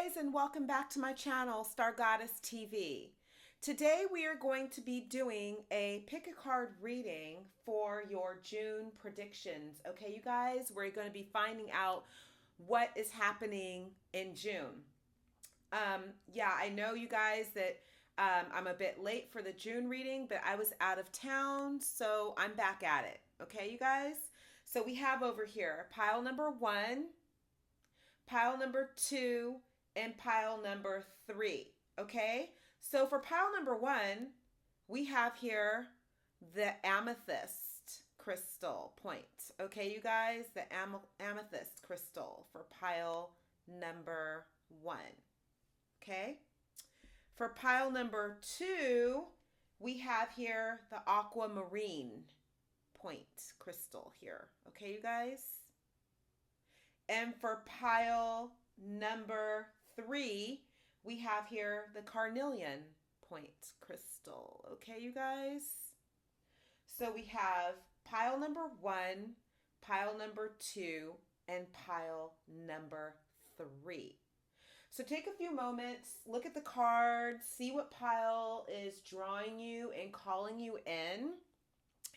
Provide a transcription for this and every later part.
guys, and welcome back to my channel, Star Goddess TV. Today we are going to be doing a pick a card reading for your June predictions. Okay, you guys, we're going to be finding out what is happening in June. Yeah, I know you guys that I'm a bit late for the June reading, but I was out of town, so I'm back at it. Okay, you guys? So we have over here pile number 1, pile number 2, and pile number 3. Okay, so for pile number 1, we have here the amethyst crystal point. Okay, you guys, the amethyst crystal for pile number 1. Okay, for pile number 2, we have here the aquamarine point crystal here. Okay, you guys. And for pile number 3, we have here the carnelian point crystal. Okay, you guys? So we have pile number 1, pile number 2, and pile number 3. So take a few moments, look at the cards, see what pile is drawing you and calling you in,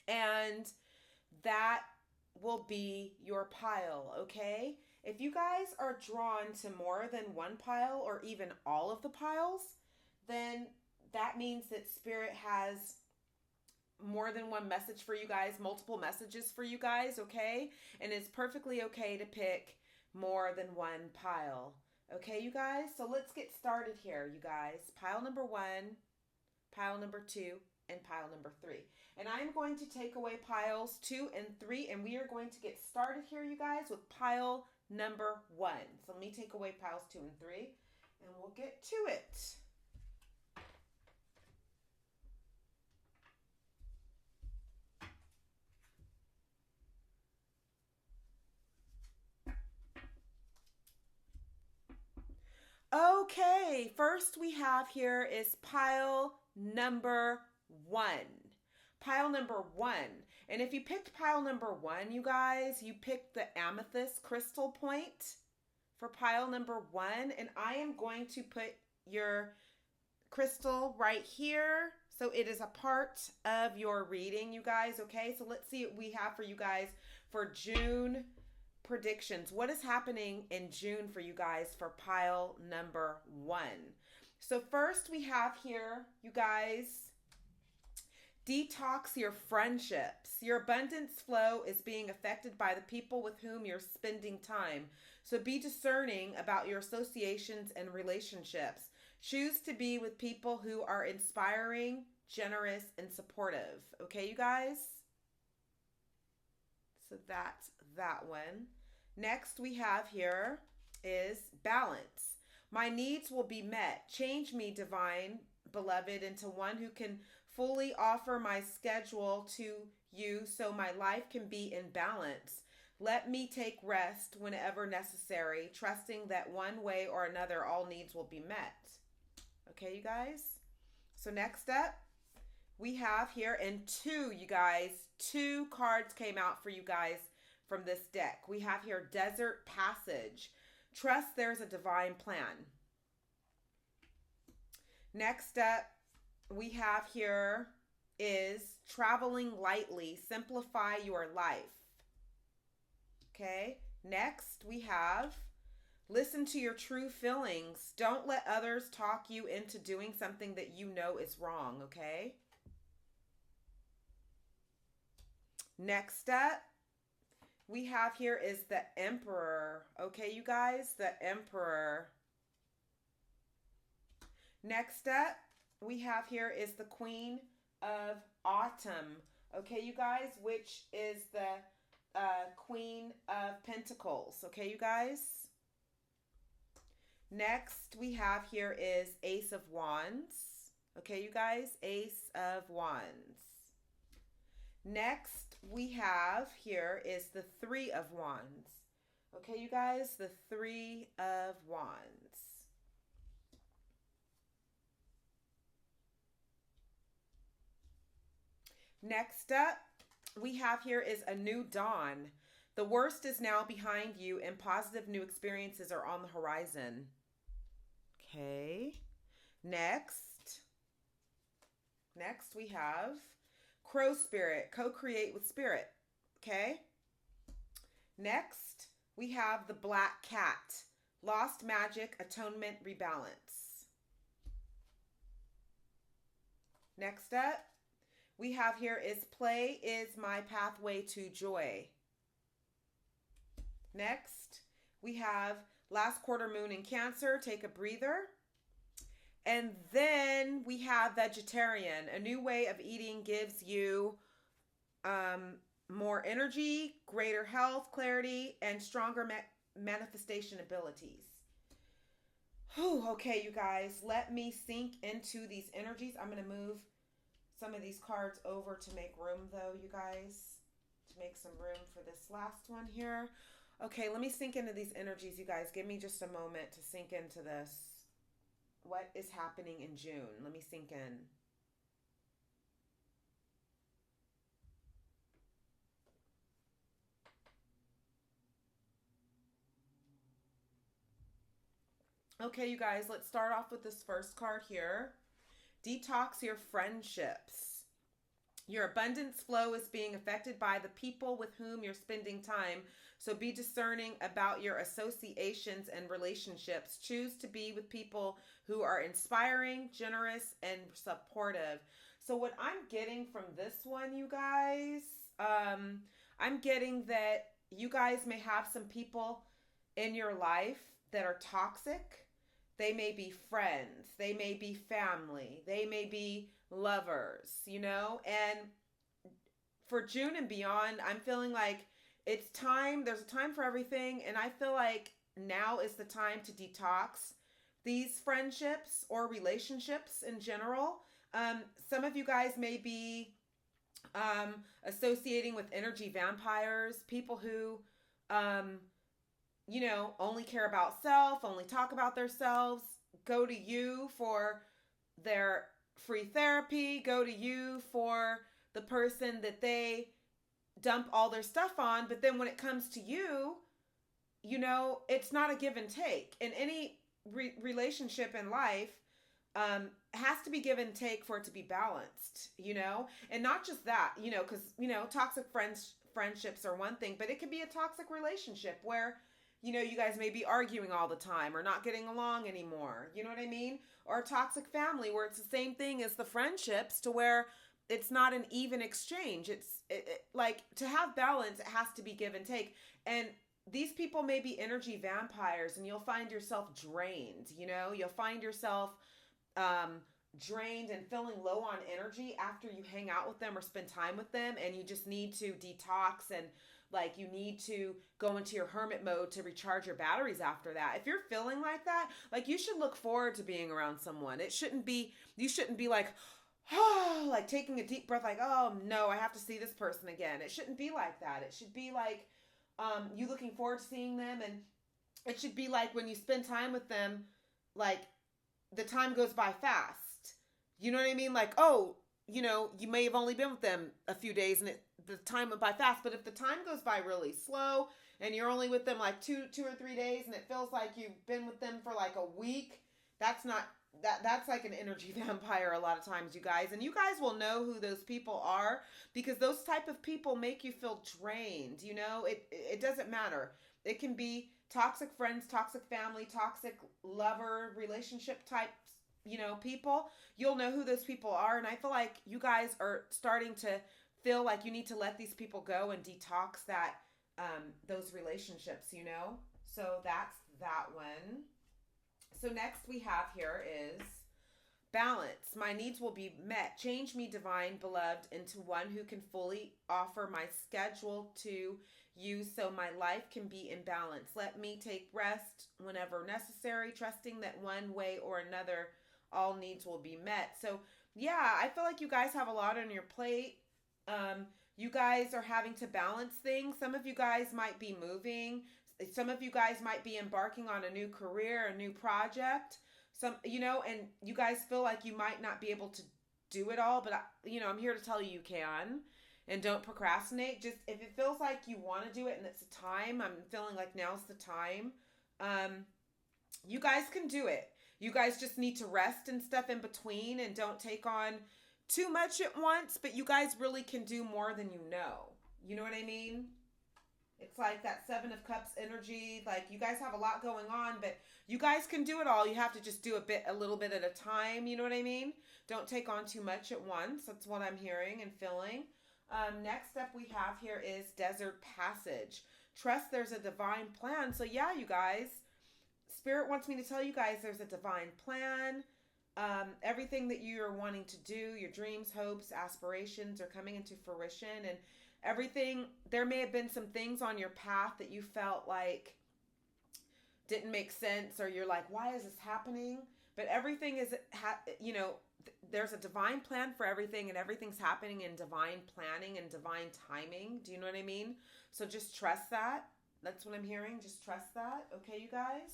and that will be your pile, okay? If you guys are drawn to more than one pile or even all of the piles, then that means that Spirit has more than one message for you guys, multiple messages for you guys, okay? And it's perfectly okay to pick more than one pile. Okay, you guys? So let's get started here, you guys. Pile number 1, pile number 2, and pile number 3. And I'm going to take away piles 2 and 3, and we are going to get started here, you guys, with pile number 1. So let me take away piles 2 and 3, and we'll get to it. Okay, first we have here is pile number 1. Pile number 1. And if you picked pile number 1, you guys, you picked the amethyst crystal point for pile number 1. And I am going to put your crystal right here, so it is a part of your reading, you guys. Okay, so let's see what we have for you guys for June predictions. What is happening in June for you guys for pile number 1? So first we have here, you guys, detox your friendships. Your abundance flow is being affected by the people with whom you're spending time. So be discerning about your associations and relationships. Choose to be with people who are inspiring, generous, and supportive. Okay, you guys? So that's that one. Next we have here is balance. My needs will be met. Change me, divine beloved, into one who can fully offer my schedule to you so my life can be in balance. Let me take rest whenever necessary, trusting that one way or another all needs will be met. Okay, you guys? So next up, we have here in 2, you guys, 2 cards came out for you guys from this deck. We have here Desert Passage. Trust there's a divine plan. Next up, we have here is Traveling Lightly. Simplify your life. Okay. Next, we have Listen to your true feelings. Don't let others talk you into doing something that you know is wrong. Okay. Next up, we have here is the Emperor. Okay, you guys, the Emperor. Next up, we have here is the Queen of Autumn. Okay, you guys, which is the Queen of Pentacles. Okay, you guys. Next, we have here is Ace of Wands. Okay, you guys, Ace of Wands. Next, we have here is the 3 of Wands. Okay, you guys, the 3 of Wands. Next up, we have here is a new dawn. The worst is now behind you and positive new experiences are on the horizon. Okay. Next we have crow spirit, co-create with spirit. Okay. Next, we have the black cat, lost magic, atonement, rebalance. Next up, we have here is play is my pathway to joy. Next, we have last quarter moon in Cancer, take a breather. And then we have vegetarian, a new way of eating gives you more energy, greater health, clarity, and stronger manifestation abilities. Whew, okay, you guys, let me sink into these energies. I'm going to move some of these cards over to make room, though, you guys, to make some room for this last one here. Okay, let me sink into these energies, you guys. Give me just a moment to sink into this. What is happening in June? Let me sink in. Okay, you guys, let's start off with this first card here. Detox your friendships. Your abundance flow is being affected by the people with whom you're spending time. So be discerning about your associations and relationships. Choose to be with people who are inspiring, generous, and supportive. So what I'm getting from this one, you guys, I'm getting that you guys may have some people in your life that are toxic. They may be friends. They may be family. They may be lovers, you know? And for June and beyond, I'm feeling like it's time. There's a time for everything. And I feel like now is the time to detox these friendships or relationships in general. Some of you guys may be associating with energy vampires, people who, only care about self, only talk about themselves, go to you for their free therapy, go to you for the person that they dump all their stuff on. But then when it comes to you, it's not a give and take. In any relationship in life, has to be give and take for it to be balanced, and not just that, because, toxic friendships are one thing, but it could be a toxic relationship where, you guys may be arguing all the time or not getting along anymore. You know what I mean? Or a toxic family where it's the same thing as the friendships, to where it's not an even exchange. It's like, to have balance, it has to be give and take. And these people may be energy vampires, and you'll find yourself drained. You'll find yourself drained and feeling low on energy after you hang out with them or spend time with them, and you just need to detox, and like you need to go into your hermit mode to recharge your batteries after that. If you're feeling like that, like, you should look forward to being around someone. You shouldn't be like, oh, like taking a deep breath, like, oh no, I have to see this person again. It shouldn't be like that. It should be like you looking forward to seeing them, and it should be like when you spend time with them, like the time goes by fast. You know what I mean? Like, oh, you may have only been with them a few days and the time went by fast. But if the time goes by really slow and you're only with them like two or 3 days, and it feels like you've been with them for like a week, that's like an energy vampire a lot of times, you guys. And you guys will know who those people are, because those type of people make you feel drained. It doesn't matter. It can be toxic friends, toxic family, toxic lover, relationship types, people. You'll know who those people are. And I feel like you guys are starting to feel like you need to let these people go and detox those relationships, So that's that one. So next we have here is balance. My needs will be met. Change me, divine beloved, into one who can fully offer my schedule to you, so my life can be in balance. Let me take rest whenever necessary, trusting that one way or another, all needs will be met. So yeah, I feel like you guys have a lot on your plate. You guys are having to balance things. Some of you guys might be moving. Some of you guys might be embarking on a new career, a new project. And you guys feel like you might not be able to do it all, but I'm here to tell you can. And don't procrastinate. Just if it feels like you want to do it and it's the time, I'm feeling like now's the time. You guys can do it. you guys just need to rest and stuff in between and don't take on too much at once, but you guys really can do more than you know. You know what I mean? It's like that Seven of Cups energy. Like, you guys have a lot going on, but you guys can do it all. You have to just do a little bit at a time. You know what I mean? Don't take on too much at once. That's what I'm hearing and feeling. Next up we have here is Desert Passage. Trust there's a divine plan. So yeah, you guys, Spirit wants me to tell you guys there's a divine plan. Everything that you're wanting to do, your dreams, hopes, aspirations are coming into fruition, and everything, there may have been some things on your path that you felt like didn't make sense, or you're like, why is this happening? But everything is, there's a divine plan for everything, and everything's happening in divine planning and divine timing. Do you know what I mean? So just trust that. That's what I'm hearing. Just trust that. Okay, you guys?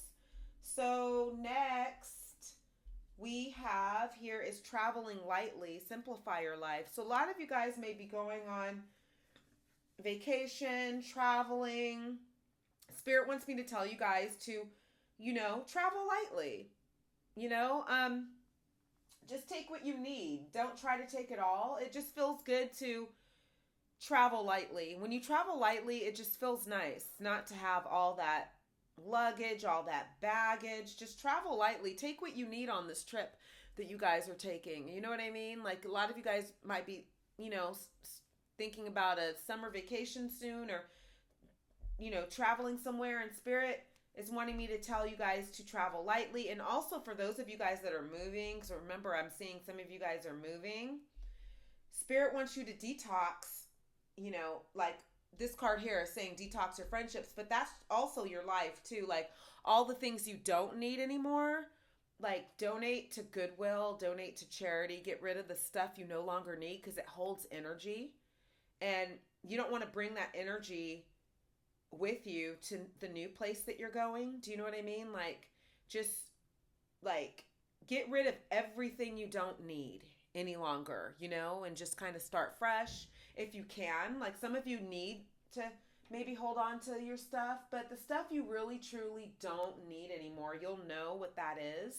So next we have here is Traveling Lightly, Simplify Your Life. So a lot of you guys may be going on vacation, traveling. Spirit wants me to tell you guys to, travel lightly. Just take what you need. Don't try to take it all. It just feels good to travel lightly. When you travel lightly, it just feels nice not to have all that luggage, all that baggage. Just travel lightly. Take what you need on this trip that you guys are taking. You know what I mean? Like, a lot of you guys might be, thinking about a summer vacation soon, or, traveling somewhere, and Spirit is wanting me to tell you guys to travel lightly. And also for those of you guys that are moving, so remember, I'm seeing some of you guys are moving. Spirit wants you to detox, like this card here is saying detox your friendships, but that's also your life too. Like, all the things you don't need anymore, like donate to Goodwill, donate to charity, get rid of the stuff you no longer need because it holds energy. And you don't want to bring that energy with you to the new place that you're going. Do you know what I mean? Like, just like get rid of everything you don't need any longer, and just kind of start fresh if you can. Like, some of you need to maybe hold on to your stuff, but the stuff you really truly don't need anymore, you'll know what that is.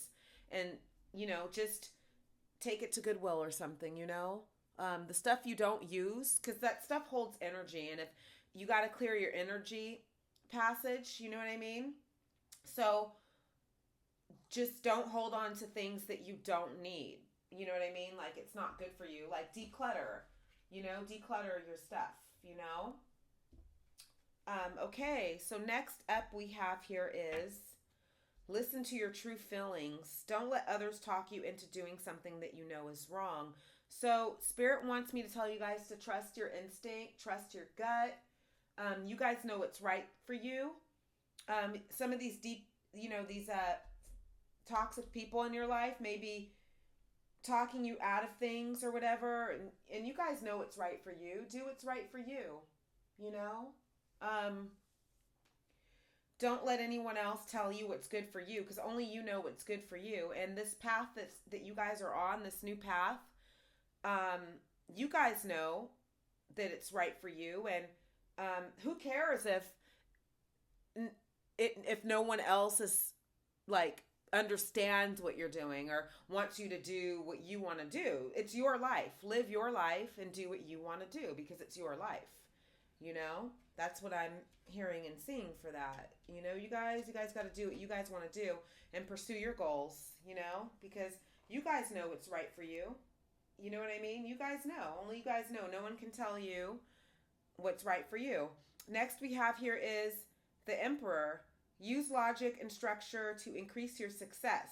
And, just take it to Goodwill or something, the stuff you don't use, because that stuff holds energy. And if you got to clear your energy passage, you know what I mean? So just don't hold on to things that you don't need. You know what I mean? Like, it's not good for you. Like, declutter, declutter your stuff, Okay, so next up we have here is listen to your true feelings. Don't let others talk you into doing something that you know is wrong. So Spirit wants me to tell you guys to trust your instinct, trust your gut. You guys know what's right for you. Some of these these toxic people in your life may be talking you out of things or whatever, and you guys know what's right for you. Do what's right for you, Don't let anyone else tell you what's good for you, because only you know what's good for you. And this path that you guys are on, this new path, you guys know that it's right for you. And who cares if no one else is like understands what you're doing or wants you to do what you want to do. It's your life. Live your life and do what you want to do, because it's your life. That's what I'm hearing and seeing for that. You guys got to do what you guys want to do and pursue your goals, because you guys know what's right for you. You know what I mean? You guys know. Only you guys know. No one can tell you what's right for you. Next we have here is the Emperor. Use logic and structure to increase your success.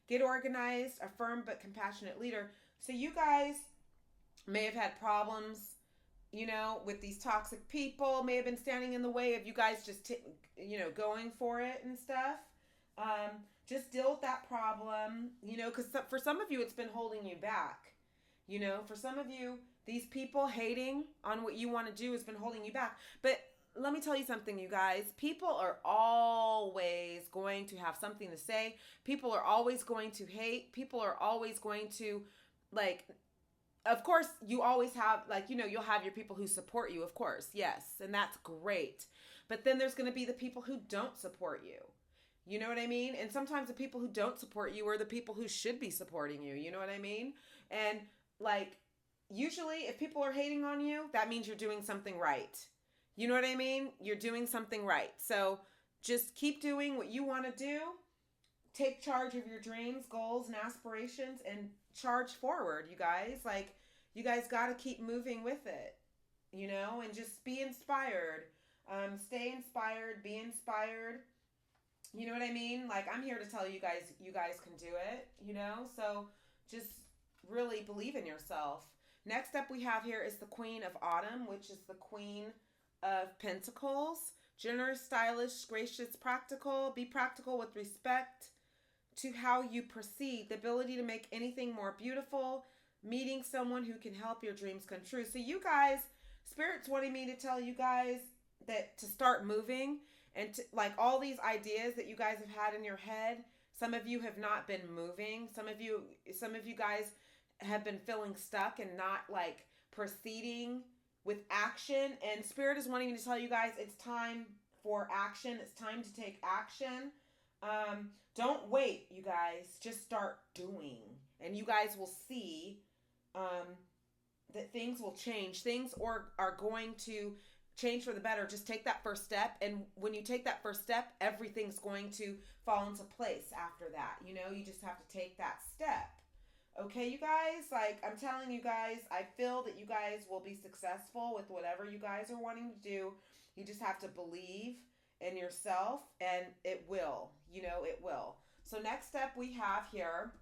Get organized, a firm but compassionate leader. So you guys may have had problems, with these toxic people, may have been standing in the way of you guys just, going for it and stuff. Just deal with that problem, because for some of you, it's been holding you back. For some of you, these people hating on what you want to do has been holding you back. But let me tell you something, you guys. People are always going to have something to say. People are always going to hate. People are always going to, of course, you always have, you'll have your people who support you, of course. Yes, and that's great. But then there's going to be the people who don't support you. You know what I mean? And sometimes the people who don't support you are the people who should be supporting you. You know what I mean? And like, usually if people are hating on you, that means you're doing something right. You know what I mean? You're doing something right. So just keep doing what you want to do. Take charge of your dreams, goals, and aspirations and charge forward, you guys. Like, you guys got to keep moving with it, you know, and just be inspired. Stay inspired, be inspired. You know what I mean? Like, I'm here to tell you guys can do it, you know? So just really believe in yourself. Next up we have here is the Queen of Autumn, which is the Queen of Pentacles. Generous, stylish, gracious, practical. Be practical with respect to how you proceed. The ability to make anything more beautiful. Meeting someone who can help your dreams come true. So you guys, Spirit's wanting me to tell you guys that to start moving and to, like, all these ideas that you guys have had in your head. Some of you have not been moving. Some of you guys have been feeling stuck and not like proceeding with action. And Spirit is wanting me to tell you guys it's time for action. It's time to take action. Don't wait, you guys. Just start doing. And you guys will see that things will change. Things are going to change for the better. Just take that first step. And when you take that first step, everything's going to fall into place after that. You know, you just have to take that step. Okay, you guys? Like, I'm telling you guys, I feel that you guys will be successful with whatever you guys are wanting to do. You just have to believe in yourself, and it will. You know, it will. So next step we have here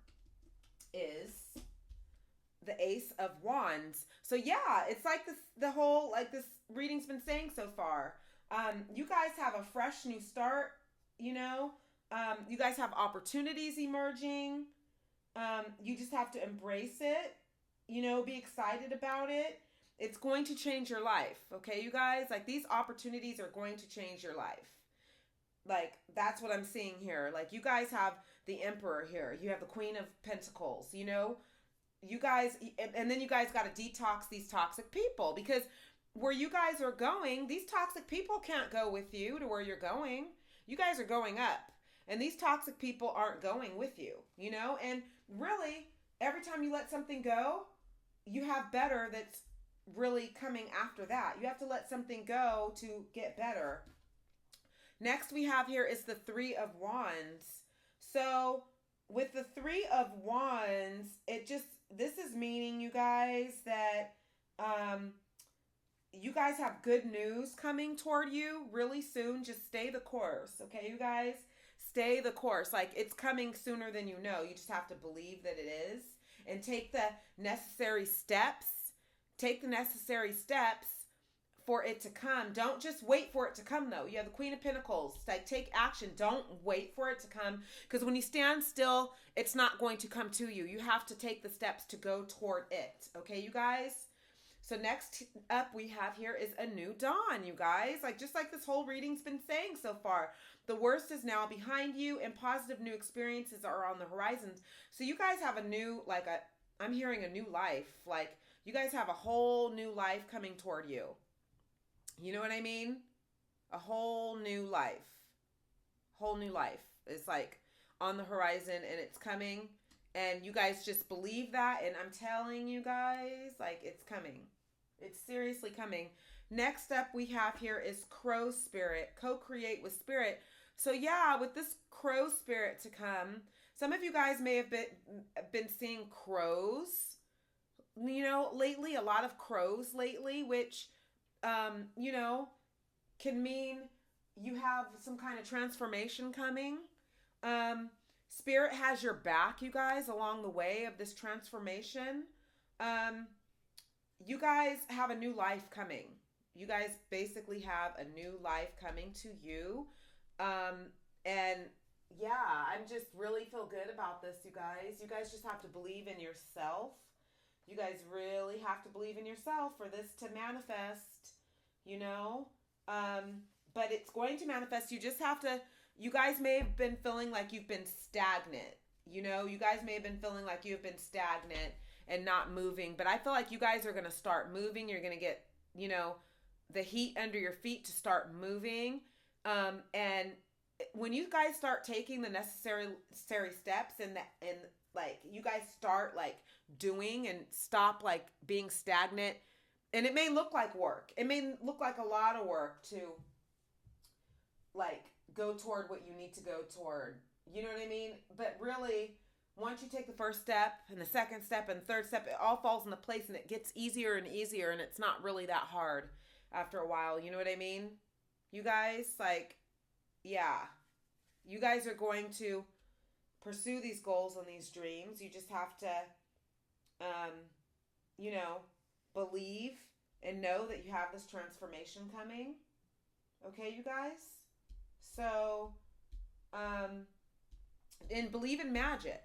is the Ace of Wands. So yeah, it's like this, the whole, like this reading's been saying so far. You guys have a fresh new start, you know. You guys have opportunities emerging. You just have to embrace it, you know, be excited about it. It's going to change your life, okay, you guys? Like, these opportunities are going to change your life. Like, that's what I'm seeing here. Like, you guys have the Emperor here. You have the Queen of Pentacles, you know? You guys, and then you guys got to detox these toxic people, because where you guys are going, these toxic people can't go with you to where you're going. You guys are going up, and these toxic people aren't going with you, you know? And really, every time you let something go, you have better that's really coming after that. You have to let something go to get better. Next we have here is the Three of Wands. So with the Three of Wands, this is meaning, you guys, that you guys have good news coming toward you really soon. Just stay the course, okay, you guys? Stay the course. Like, it's coming sooner than you know. You just have to believe that it is and take the necessary steps. Take the necessary steps for it to come. Don't just wait for it to come, though. You have the Queen of Pentacles. Like, take action. Don't wait for it to come, because when you stand still, it's not going to come to you. You have to take the steps to go toward it. Okay, you guys? So next up we have here is a new dawn, you guys. Like, just like this whole reading's been saying so far. The worst is now behind you, and positive new experiences are on the horizon. So you guys have a new, like, I'm hearing a new life. Like, you guys have a whole new life coming toward you. You know what I mean? A whole new life. Whole new life. It's like on the horizon, and it's coming. And you guys just believe that. And I'm telling you guys, like, it's coming. It's seriously coming. Next up we have here is Crow Spirit. Co-create with Spirit. So yeah, with this Crow Spirit to come, some of you guys may have been seeing crows, you know, lately. A lot of crows lately, which, you know, can mean you have some kind of transformation coming. Spirit has your back, you guys, along the way of this transformation. You guys have a new life coming. You guys basically have a new life coming to you. And yeah, I'm just really feel good about this, you guys. You guys just have to believe in yourself. You guys really have to believe in yourself for this to manifest, you know. But it's going to manifest. You just have to, you guys may have been feeling like you've been stagnant. You know, you guys may have been feeling like you've been stagnant and not moving. But I feel like you guys are going to start moving. You're going to get, you know, the heat under your feet to start moving. And when you guys start taking the necessary steps, and like you guys start like doing and stop like being stagnant, and it may look like work. It may look like a lot of work to like go toward what you need to go toward. You know what I mean? But really, once you take the first step and the second step and the third step, it all falls into place and it gets easier and easier, and it's not really that hard after a while. You know what I mean? You guys, like, yeah. You guys are going to pursue these goals and these dreams. You just have to, um, you know, believe and know that you have this transformation coming. Okay, you guys? So, and believe in magic.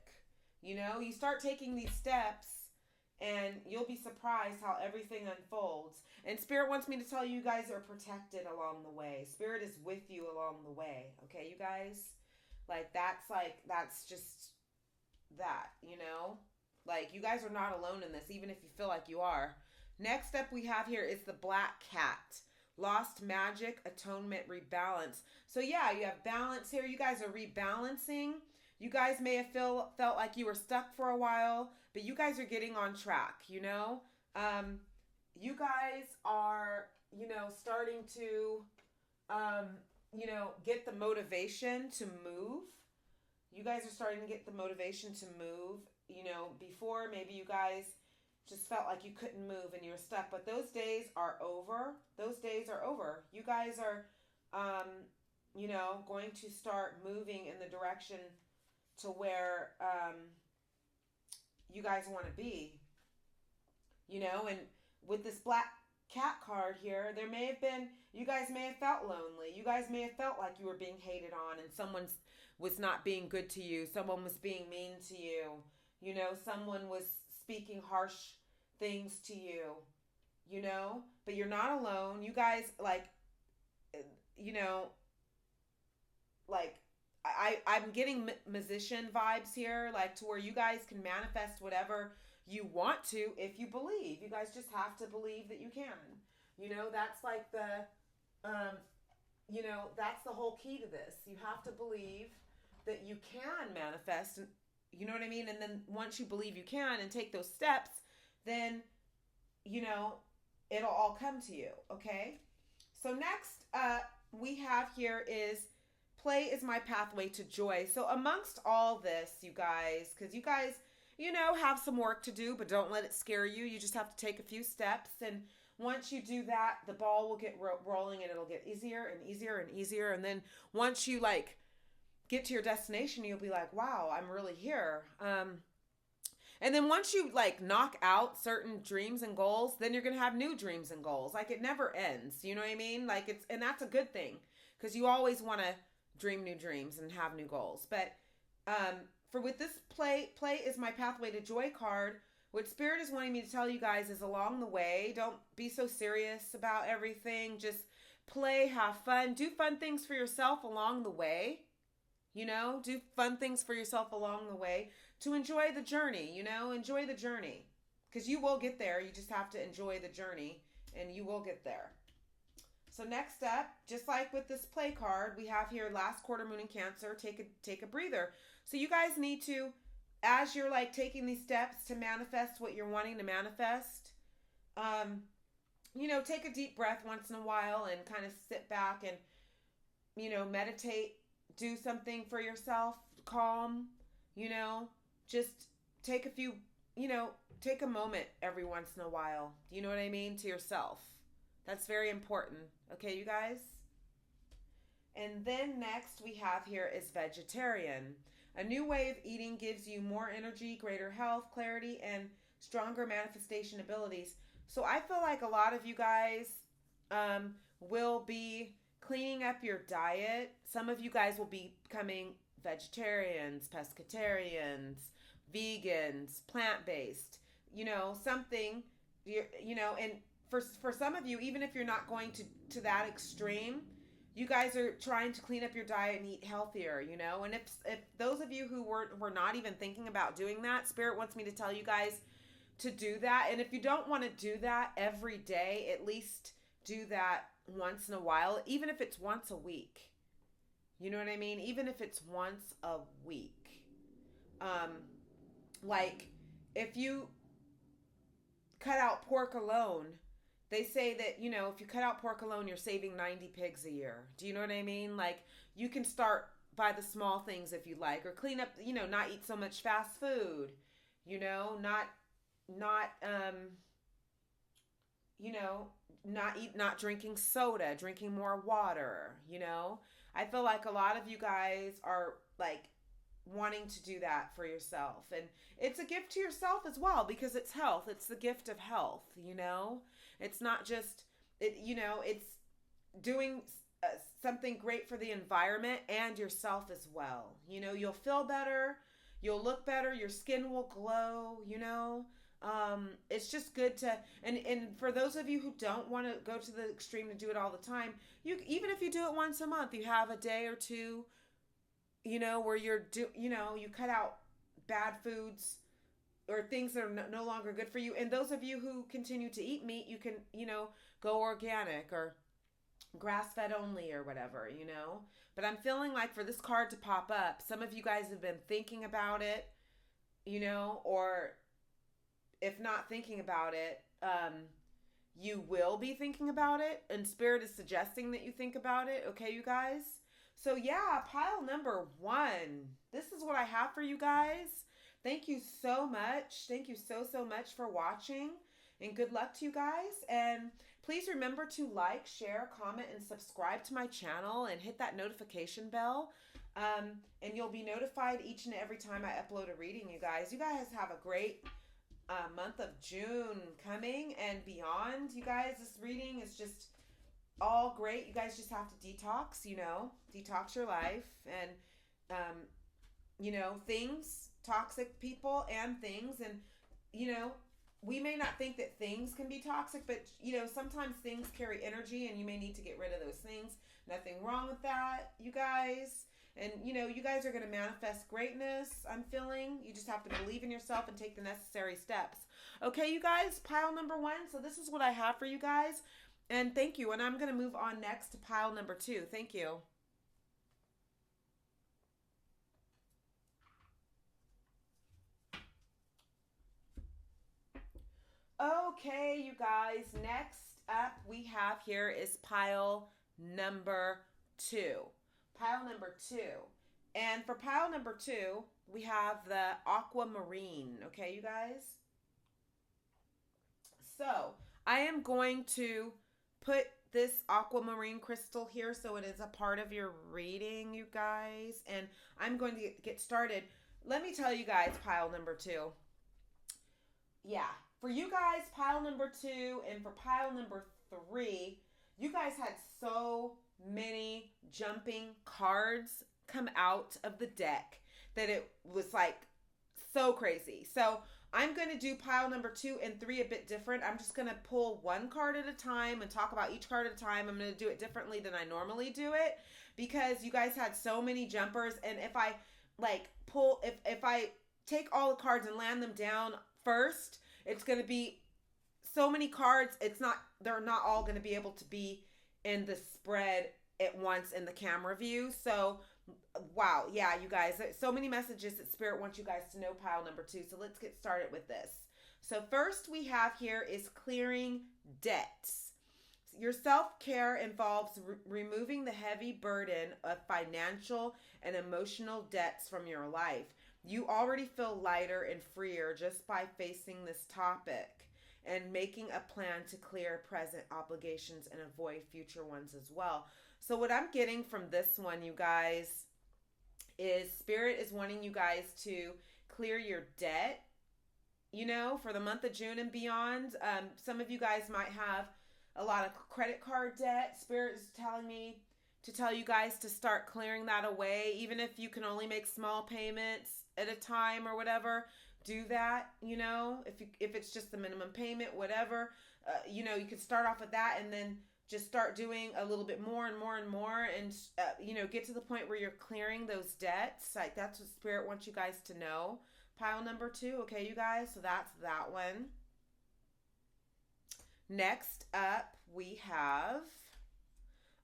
You know, you start taking these steps and you'll be surprised how everything unfolds. And Spirit wants me to tell you, you guys are protected along the way. Spirit is with you along the way. Okay, you guys? That's just that, you know? Like, you guys are not alone in this, even if you feel like you are. Next up we have here is the Black Cat. Lost magic, atonement, rebalance. So yeah, you have balance here. You guys are rebalancing. You guys may have felt like you were stuck for a while, but you guys are getting on track, you know? You guys are, you know, starting to, you know, get the motivation to move. You guys are starting to get the motivation to move. You know, before maybe you guys just felt like you couldn't move and you were stuck, but those days are over. Those days are over. You guys are, you know, going to start moving in the direction to where you guys want to be, you know. And with this Black Cat card here, there may have been, you guys may have felt lonely. You guys may have felt like you were being hated on and someone was not being good to you. Someone was being mean to you. You know, someone was speaking harsh things to you, you know, but you're not alone. You guys, like, you know, like, I'm getting musician vibes here, like to where you guys can manifest whatever you want to if you believe. You guys just have to believe that you can. You know, that's like the, you know, that's the whole key to this. You have to believe that you can manifest, you know what I mean? And then once you believe you can and take those steps, then, you know, it'll all come to you, okay? So next we have here is play is my pathway to joy. So amongst all this, you guys, because you guys, you know, have some work to do, but don't let it scare you. You just have to take a few steps. And once you do that, the ball will get rolling and it'll get easier and easier and easier. And then once you like get to your destination, you'll be like, wow, I'm really here. And then once you like knock out certain dreams and goals, then you're going to have new dreams and goals. Like it never ends. You know what I mean? Like it's, and that's a good thing because you always want to dream new dreams and have new goals. But for with this play is my pathway to joy card, what Spirit is wanting me to tell you guys is along the way, don't be so serious about everything. Just play, have fun, do fun things for yourself along the way. You know, do fun things for yourself along the way to enjoy the journey, you know, enjoy the journey because you will get there. You just have to enjoy the journey and you will get there. So next up, just like with this play card, we have here last quarter moon in Cancer, take a breather. So you guys need to, as you're like taking these steps to manifest what you're wanting to manifest, you know, take a deep breath once in a while and kind of sit back and, you know, meditate, do something for yourself, calm, you know, just take a few, you know, take a moment every once in a while. You know what I mean? To yourself. That's very important. Okay, you guys? And then next we have here is vegetarian. A new way of eating gives you more energy, greater health, clarity, and stronger manifestation abilities. So I feel like a lot of you guys will be cleaning up your diet. Some of you guys will be becoming vegetarians, pescatarians, vegans, plant-based, you know, something, you know, and for some of you, even if you're not going to that extreme, you guys are trying to clean up your diet and eat healthier, you know. And if those of you who were not even thinking about doing that, Spirit wants me to tell you guys to do that. And if you don't want to do that every day, at least do that once in a while, even if it's once a week. You know what I mean? Even if it's once a week. Um, like if you cut out pork alone, they say that, if you cut out pork alone, you're saving 90 pigs a year. Do you know what I mean? Like, you can start by the small things if you like, or clean up, not eat so much fast food, not, you know, not drinking soda, drinking more water. I feel like a lot of you guys are like wanting to do that for yourself, and it's a gift to yourself as well, because it's health. It's the gift of health. It's not just it's doing uh, something great for the environment and yourself as well. You'll feel better, you'll look better, your skin will glow. It's just good to, and for those of you who don't want to go to the extreme to do it all the time, even if you do it once a month, you have a day or two, where you cut out bad foods or things that are no longer good for you. And those of you who continue to eat meat, you can, go organic or grass fed only or whatever. But I'm feeling like for this card to pop up, some of you guys have been thinking about it, or if not thinking about it, you will be thinking about it. And Spirit is suggesting that you think about it. Okay, you guys? So yeah, pile number 1. This is what I have for you guys. Thank you so much. Thank you so much for watching. And good luck to you guys. And please remember to like, share, comment, and subscribe to my channel. And hit that notification bell. And you'll be notified each and every time I upload a reading, you guys. You guys have a great month of June coming and beyond. You guys, this reading is just all great. You guys just have to detox, detox your life and, things, toxic people and things. And, we may not think that things can be toxic, but, sometimes things carry energy and you may need to get rid of those things. Nothing wrong with that, you guys. And, you guys are going to manifest greatness, I'm feeling. You just have to believe in yourself and take the necessary steps. Okay, you guys, pile number 1. So this is what I have for you guys. And thank you. And I'm going to move on next to pile number 2. Thank you. Okay, you guys. Next up we have here is pile number 2. Pile number 2. And for pile number 2, we have the aquamarine. Okay, you guys? So I am going to put this aquamarine crystal here so it is a part of your reading, you guys. And I'm going to get started. Let me tell you guys, pile number 2. Yeah, for you guys, pile number 2, and for pile number 3, you guys had so many jumping cards come out of the deck that it was like so crazy. So I'm going to do pile number 2 and 3 a bit different. I'm just going to pull one card at a time and talk about each card at a time. I'm going to do it differently than I normally do it because you guys had so many jumpers. And if I if I take all the cards and land them down first, it's going to be so many cards. They're not all going to be able to be in the spread at once in the camera view. So wow, yeah, you guys, there's so many messages that Spirit wants you guys to know pile number 2. So let's get started with this. So first we have here is clearing debts. Your self-care involves removing the heavy burden of financial and emotional debts from your life. You already feel lighter and freer just by facing this topic and making a plan to clear present obligations and avoid future ones as well. So what I'm getting from this one, you guys, is Spirit is wanting you guys to clear your debt, for the month of June and beyond. Some of you guys might have a lot of credit card debt. Spirit is telling me to tell you guys to start clearing that away, even if you can only make small payments at a time or whatever. Do that, if it's just the minimum payment, whatever, you can start off with that and then just start doing a little bit more and more and more and, get to the point where you're clearing those debts. Like that's what Spirit wants you guys to know. Pile number 2. Okay, you guys. So that's that one. Next up, we have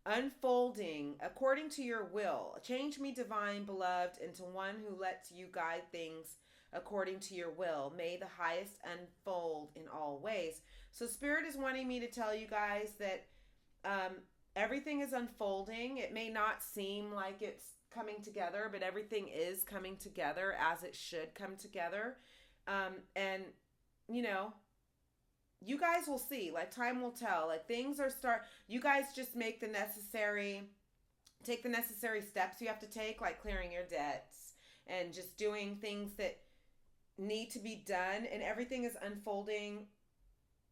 unfolding according to your will. Change me, divine beloved, into one who lets you guide things according to your will. May the highest unfold in all ways. So Spirit is wanting me to tell you guys that everything is unfolding. It may not seem like it's coming together, but everything is coming together as it should come together. And, you know, you guys will see. Like, time will tell. Like, things are you guys just take the necessary steps you have to take, like clearing your debts and just doing things that need to be done, and everything is unfolding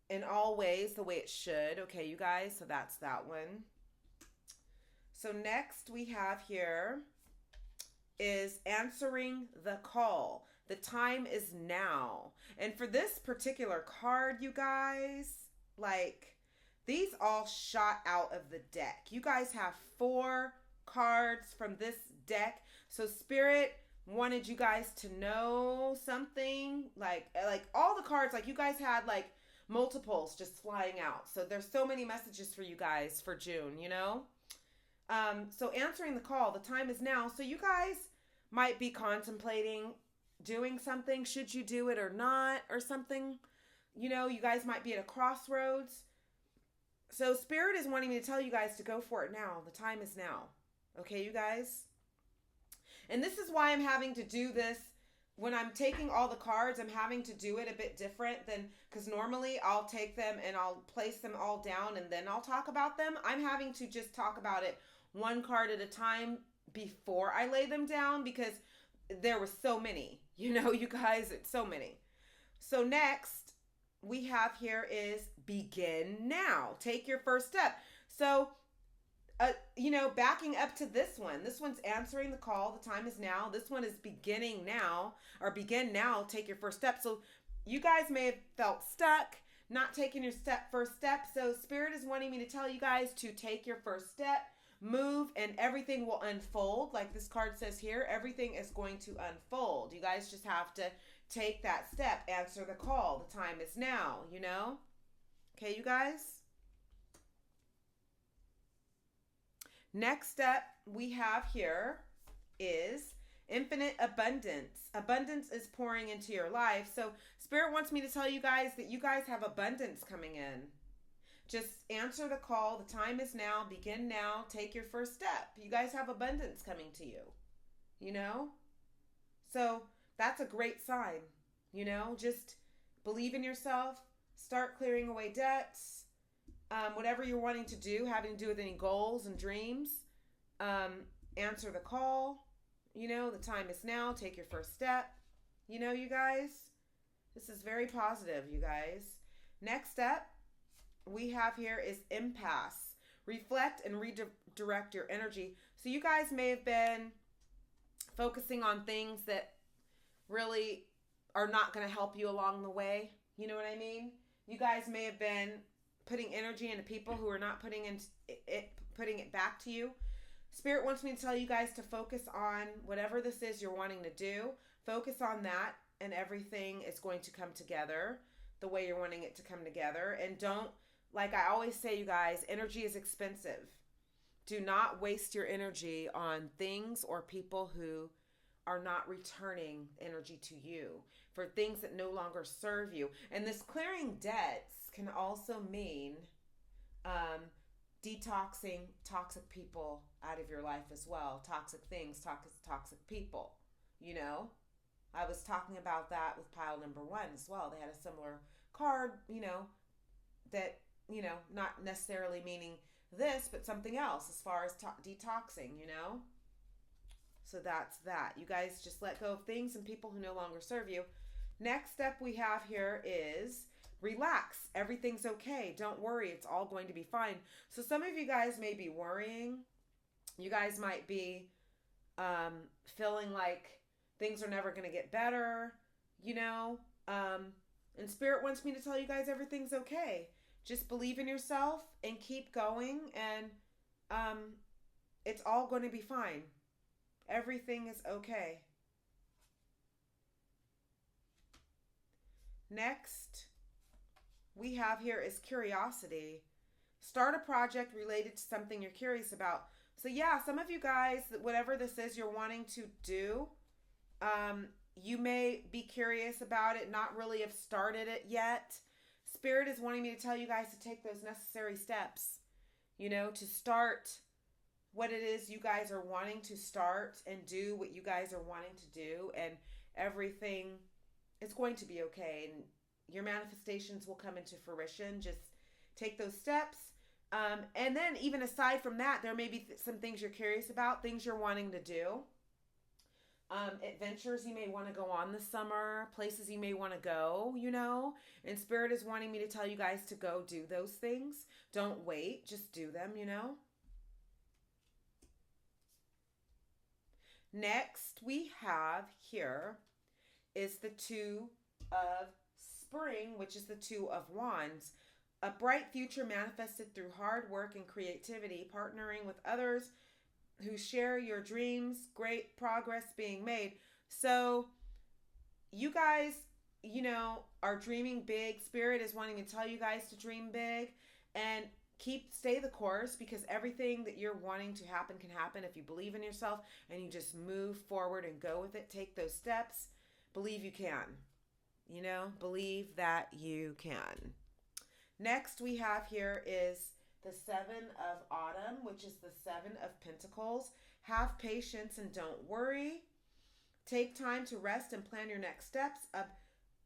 in all ways the way it should. Okay, you guys, so that's that one. So next we have here is answering the call. The time is now. And for this particular card, you guys, like, these all shot out of the deck. You guys have 4 cards from this deck. So Spirit wanted you guys to know something. Like all the cards, like, you guys had like multiples just flying out. So there's so many messages for you guys for June, you know? So answering the call, the time is now. So you guys might be contemplating doing something. Should you do it or not, or something? You know, you guys might be at a crossroads. So Spirit is wanting me to tell you guys to go for it now. The time is now. Okay, you guys? And this is why I'm having to do this. When I'm taking all the cards, I'm having to do it a bit different than, because normally I'll take them and I'll place them all down and then I'll talk about them. I'm having to just talk about it one card at a time before I lay them down, because there were so many, you know, you guys, it's so many. So next we have here is begin now. Take your first step. So, you know, backing up to this one's answering the call. The time is now. This one is beginning now, or begin now. Take your first step. So you guys may have felt stuck, not taking your first step. So Spirit is wanting me to tell you guys to take your first step, move, and everything will unfold. Like this card says here, everything is going to unfold. You guys just have to take that step, answer the call. The time is now, you know? Okay, you guys? Next step we have here is infinite abundance. Abundance is pouring into your life. So Spirit wants me to tell you guys that you guys have abundance coming in. Just answer the call. The time is now. Begin now. Take your first step. You guys have abundance coming to you, you know? So that's a great sign, you know? Just believe in yourself. Start clearing away debts. Whatever you're wanting to do, having to do with any goals and dreams, answer the call. You know, the time is now. Take your first step. You know, you guys, this is very positive, you guys. Next step we have here is impasse. Reflect and redirect your energy. So you guys may have been focusing on things that really are not going to help you along the way. You know what I mean? You guys may have been putting energy into people who are not putting it back to you. Spirit wants me to tell you guys to focus on whatever this is you're wanting to do. Focus on that, and everything is going to come together the way you're wanting it to come together. And don't, like I always say, you guys, energy is expensive. Do not waste your energy on things or people who are not returning energy to you, for things that no longer serve you. And this clearing debts can also mean detoxing toxic people out of your life as well. Toxic things, toxic people, you know? I was talking about that with pile number 1 as well. They had a similar card, you know, that, you know, not necessarily meaning this, but something else as far as detoxing, you know? So that's that. You guys just let go of things and people who no longer serve you. Next step we have here is relax. Everything's okay. Don't worry. It's all going to be fine. So some of you guys may be worrying. You guys might be feeling like things are never going to get better, you know. And Spirit wants me to tell you guys everything's okay. Just believe in yourself and keep going, and it's all going to be fine. Everything is okay. Next we have here is curiosity. Start a project related to something you're curious about. So yeah, some of you guys, whatever this is you're wanting to do, um, you may be curious about it, not really have started it yet. Spirit is wanting me to tell you guys to take those necessary steps, to start what it is you guys are wanting to start and do what you guys are wanting to do, and everything is going to be okay, and your manifestations will come into fruition. Just take those steps. And then even aside from that, there may be some things you're curious about, things you're wanting to do. Adventures you may want to go on this summer, places you may want to go, and Spirit is wanting me to tell you guys to go do those things. Don't wait, just do them. Next we have here is the Two of Spring, which is the Two of Wands. A bright future manifested through hard work and creativity, partnering with others who share your dreams, great progress being made. So you guys, are dreaming big. Spirit is wanting to tell you guys to dream big and stay the course, because everything that you're wanting to happen can happen if you believe in yourself and you just move forward and go with it. Take those steps. Believe you can. Believe that you can. Next we have here is the Seven of Autumn, which is the Seven of Pentacles. Have patience and don't worry. Take time to rest and plan your next steps.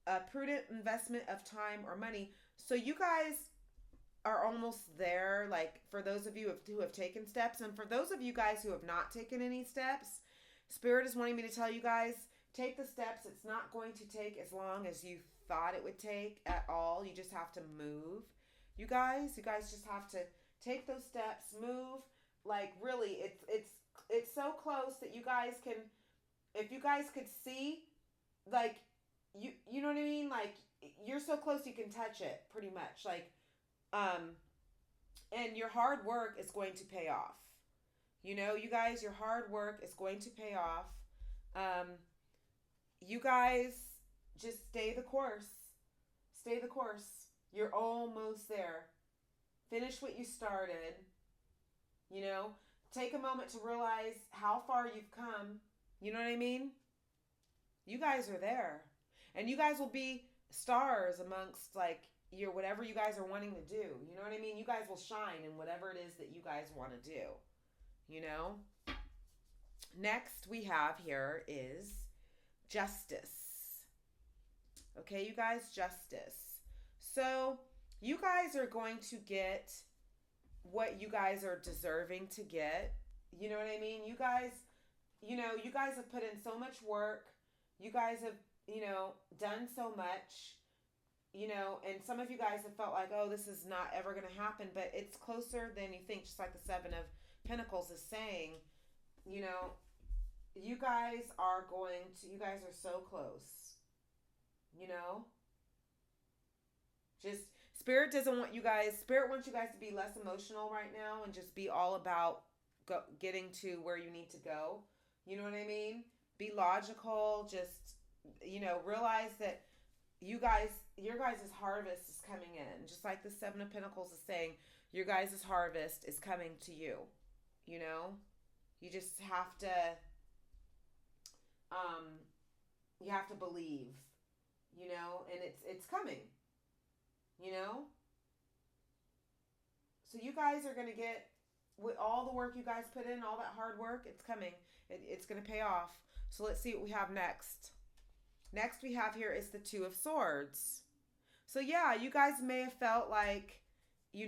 A prudent investment of time or money. So you guys are almost there, like for those of you who have taken steps, and for those of you guys who have not taken any steps, Spirit is wanting me to tell you guys, take the steps. It's not going to take as long as you thought it would take at all. You just have to move. You guys just have to take those steps, move. Like really, it's so close that you guys can, if you guys could see, like you know what I mean? Like you're so close you can touch it pretty much. Like and your hard work is going to pay off. You guys, your hard work is going to pay off. You guys just stay the course. Stay the course. You're almost there. Finish what you started. Take a moment to realize how far you've come. You know what I mean? You guys are there. And you guys will be stars amongst your whatever you guys are wanting to do. You know what I mean? You guys will shine in whatever it is that you guys want to do. Next we have here is Justice. Okay, you guys, Justice. So you guys are going to get what you guys are deserving to get. You know what I mean? You guys have put in so much work. You guys have, done so much, and some of you guys have felt like, oh, this is not ever going to happen, but it's closer than you think, just like the Seven of Pentacles is saying. You guys are so close. Just Spirit wants you guys to be less emotional right now and just be all about getting to where you need to go. You know what I mean? Be logical. Just, realize that your guys' harvest is coming in. Just like the Seven of Pentacles is saying, your guys' harvest is coming to you. You just have to, you have to believe, and it's coming. So you guys are going to get, with all the work you guys put in, all that hard work, it's coming. It's going to pay off. So let's see what we have next. Next we have here is the Two of Swords. So yeah, you guys may have felt like, you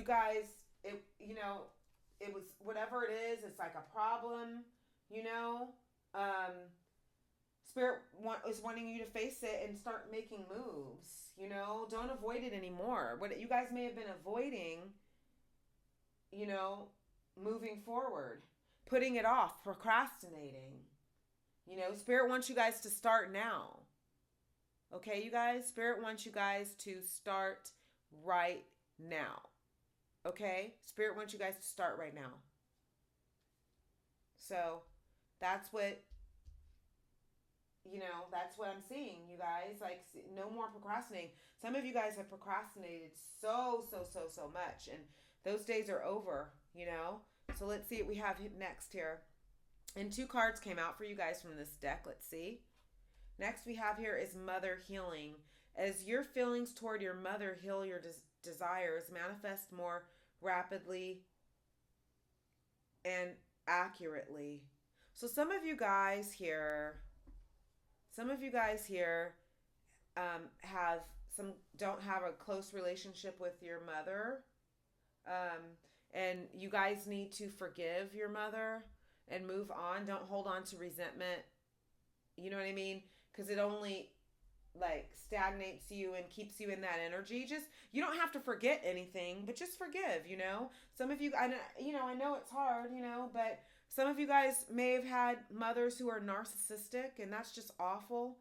guys, it was whatever it is, it's like a problem, Spirit is wanting you to face it and start making moves. Don't avoid it anymore. What you guys may have been avoiding, moving forward, putting it off, procrastinating. Spirit wants you guys to start now. Okay, you guys? Spirit wants you guys to start right now. Okay? Spirit wants you guys to start right now. So, that's what that's what I'm seeing, you guys. Like, no more procrastinating. Some of you guys have procrastinated so much, and those days are over. So let's see what we have next here. And two cards came out for you guys from this deck. Let's see. Next we have here is Mother Healing. As your feelings toward your mother heal your desires, manifest more rapidly and accurately. So some of you guys here have don't have a close relationship with your mother, um, and you guys need to forgive your mother and move on. Don't hold on to resentment. You know what I mean? Because it only like stagnates you and keeps you in that energy. Just you don't have to forget anything, but just forgive. Some of you, I know it's hard, but some of you guys may have had mothers who are narcissistic, and that's just awful.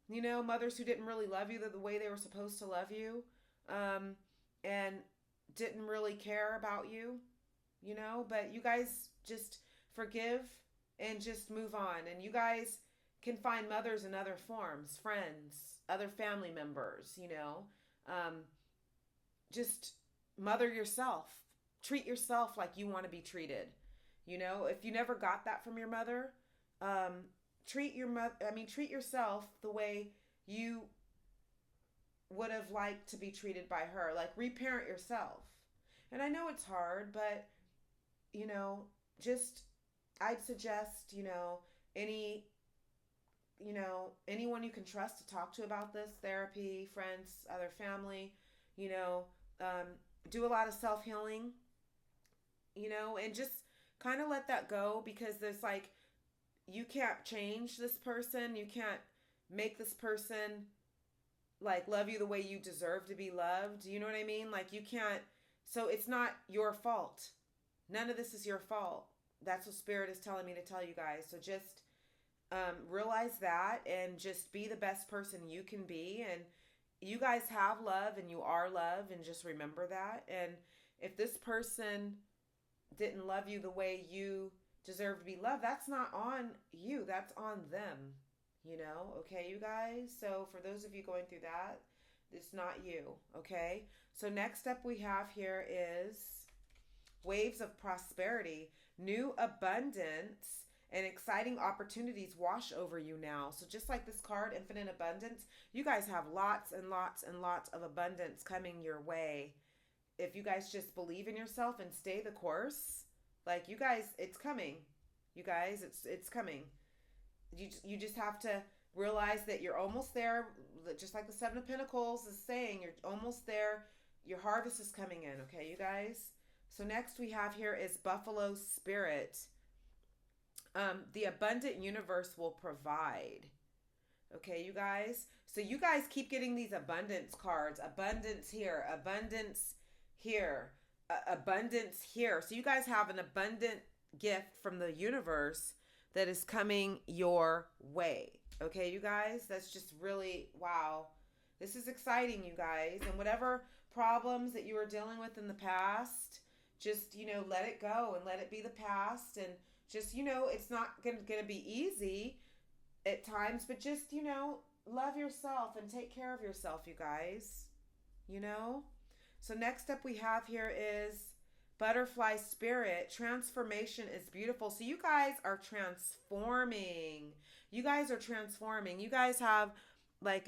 Mothers who didn't really love you the way they were supposed to love you, and didn't really care about you. But you guys just forgive and just move on. And you guys can find mothers in other forms, friends, other family members. Just mother yourself. Treat yourself like you want to be treated. If you never got that from your mother, treat yourself the way you would have liked to be treated by her. Like, reparent yourself. And I know it's hard, but just I'd suggest, any anyone you can trust to talk to about this, therapy, friends, other family, do a lot of self-healing, and just kind of let that go, because there's like, you can't change this person. You can't make this person like love you the way you deserve to be loved. You know what I mean? Like, you can't, so it's not your fault. None of this is your fault. That's what Spirit is telling me to tell you guys. So just realize that and just be the best person you can be. And you guys have love and you are love, and just remember that. And if this person didn't love you the way you deserve to be loved, that's not on you. That's on them. Okay, you guys? So for those of you going through that, it's not you. Okay? So next up we have here is waves of prosperity, new abundance, and exciting opportunities wash over you now. So just like this card, infinite abundance, you guys have lots and lots and lots of abundance coming your way. If you guys just believe in yourself and stay the course, like, you guys, it's coming. You guys, it's coming. You just have to realize that you're almost there. Just like the Seven of Pentacles is saying, you're almost there. Your harvest is coming in, okay, you guys? So next we have here is Buffalo Spirit. The abundant universe will provide. Okay, you guys? So you guys keep getting these abundance cards. Abundance here, abundance here, abundance here. So you guys have an abundant gift from the universe that is coming your way. Okay, you guys? That's just really, wow. This is exciting, you guys. And whatever problems that you were dealing with in the past, just, let it go and let it be the past. And just, it's not going to be easy at times, but just, love yourself and take care of yourself, you guys. So next up we have here is Butterfly Spirit. Transformation is beautiful. So you guys are transforming. You guys are transforming. You guys have like